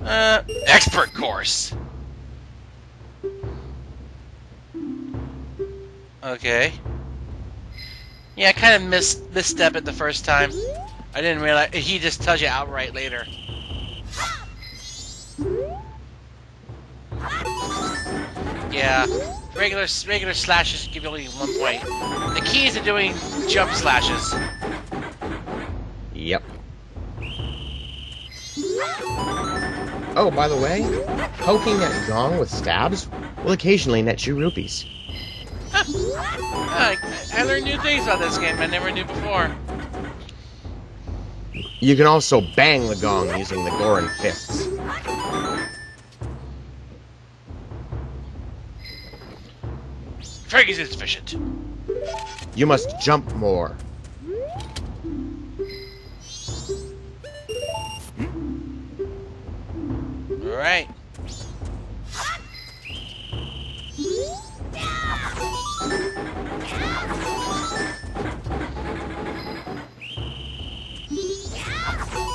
Speaker 1: Expert course. Okay. Yeah, I kind of misstep it the first time. I didn't realize he just tells you outright later. Yeah, regular slashes give you only 1 point. The key is to doing jump slashes.
Speaker 2: Yep. Oh, by the way, poking at gong with stabs will occasionally net you rupees.
Speaker 1: I learned new things about this game I never knew before.
Speaker 2: You can also bang the gong using the Goron fists.
Speaker 1: Frag is insufficient.
Speaker 2: You must jump more.
Speaker 1: Alright.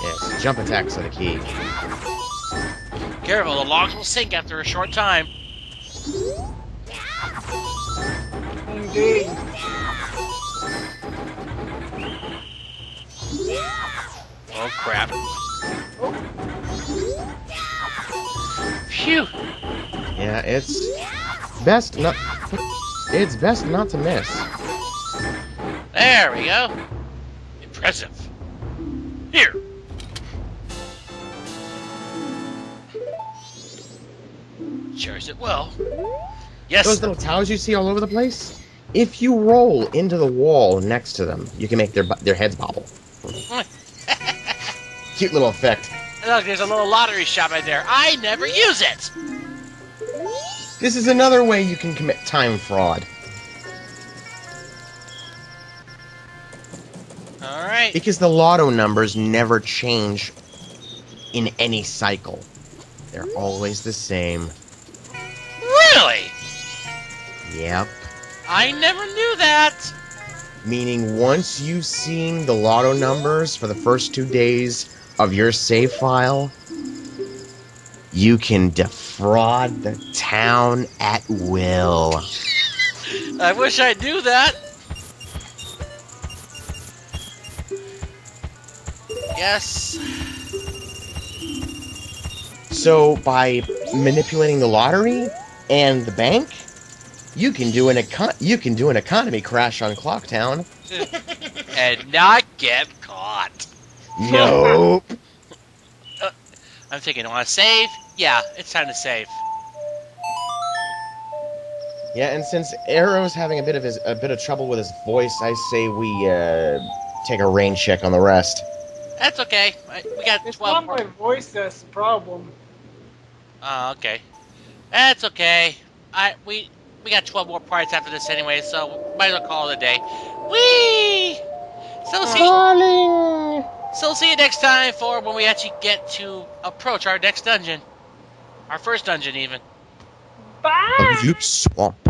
Speaker 2: Yes, jump attacks are the key.
Speaker 1: Careful, the logs will sink after a short time.
Speaker 3: Indeed.
Speaker 1: Oh crap. Phew.
Speaker 2: Yeah, it's best not to miss.
Speaker 1: There we go. Impressive. Here. Shares it well. Yes.
Speaker 2: Those little towers you see all over the place? If you roll into the wall next to them, you can make their heads bobble. Cute little effect.
Speaker 1: Look, there's a little lottery shop right there. I never use it.
Speaker 2: This is another way you can commit time fraud.
Speaker 1: Alright.
Speaker 2: Because the lotto numbers never change in any cycle. They're always the same.
Speaker 1: Really?
Speaker 2: Yep.
Speaker 1: I never knew that.
Speaker 2: Meaning once you've seen the lotto numbers for the first 2 days of your save file, you can defraud the town at will.
Speaker 1: I wish I knew that. Yes.
Speaker 2: So by manipulating the lottery and the bank, you can do an economy crash on Clocktown.
Speaker 1: And not get caught.
Speaker 2: Nope.
Speaker 1: I'm thinking, want to save? Yeah, it's time to save.
Speaker 2: Yeah, and since Arrow's having a bit of trouble with his voice, I say we take a rain check on the rest.
Speaker 1: That's okay. We got
Speaker 3: It's
Speaker 1: 12
Speaker 3: not
Speaker 1: more.
Speaker 3: my voice that's the problem.
Speaker 1: Oh, okay. That's okay. We got 12 more parts after this anyway, so might as well call it a day. Whee! So see you next time for when we actually get to approach our next dungeon. Our first dungeon, even.
Speaker 3: Bye!
Speaker 2: Loop Swamp.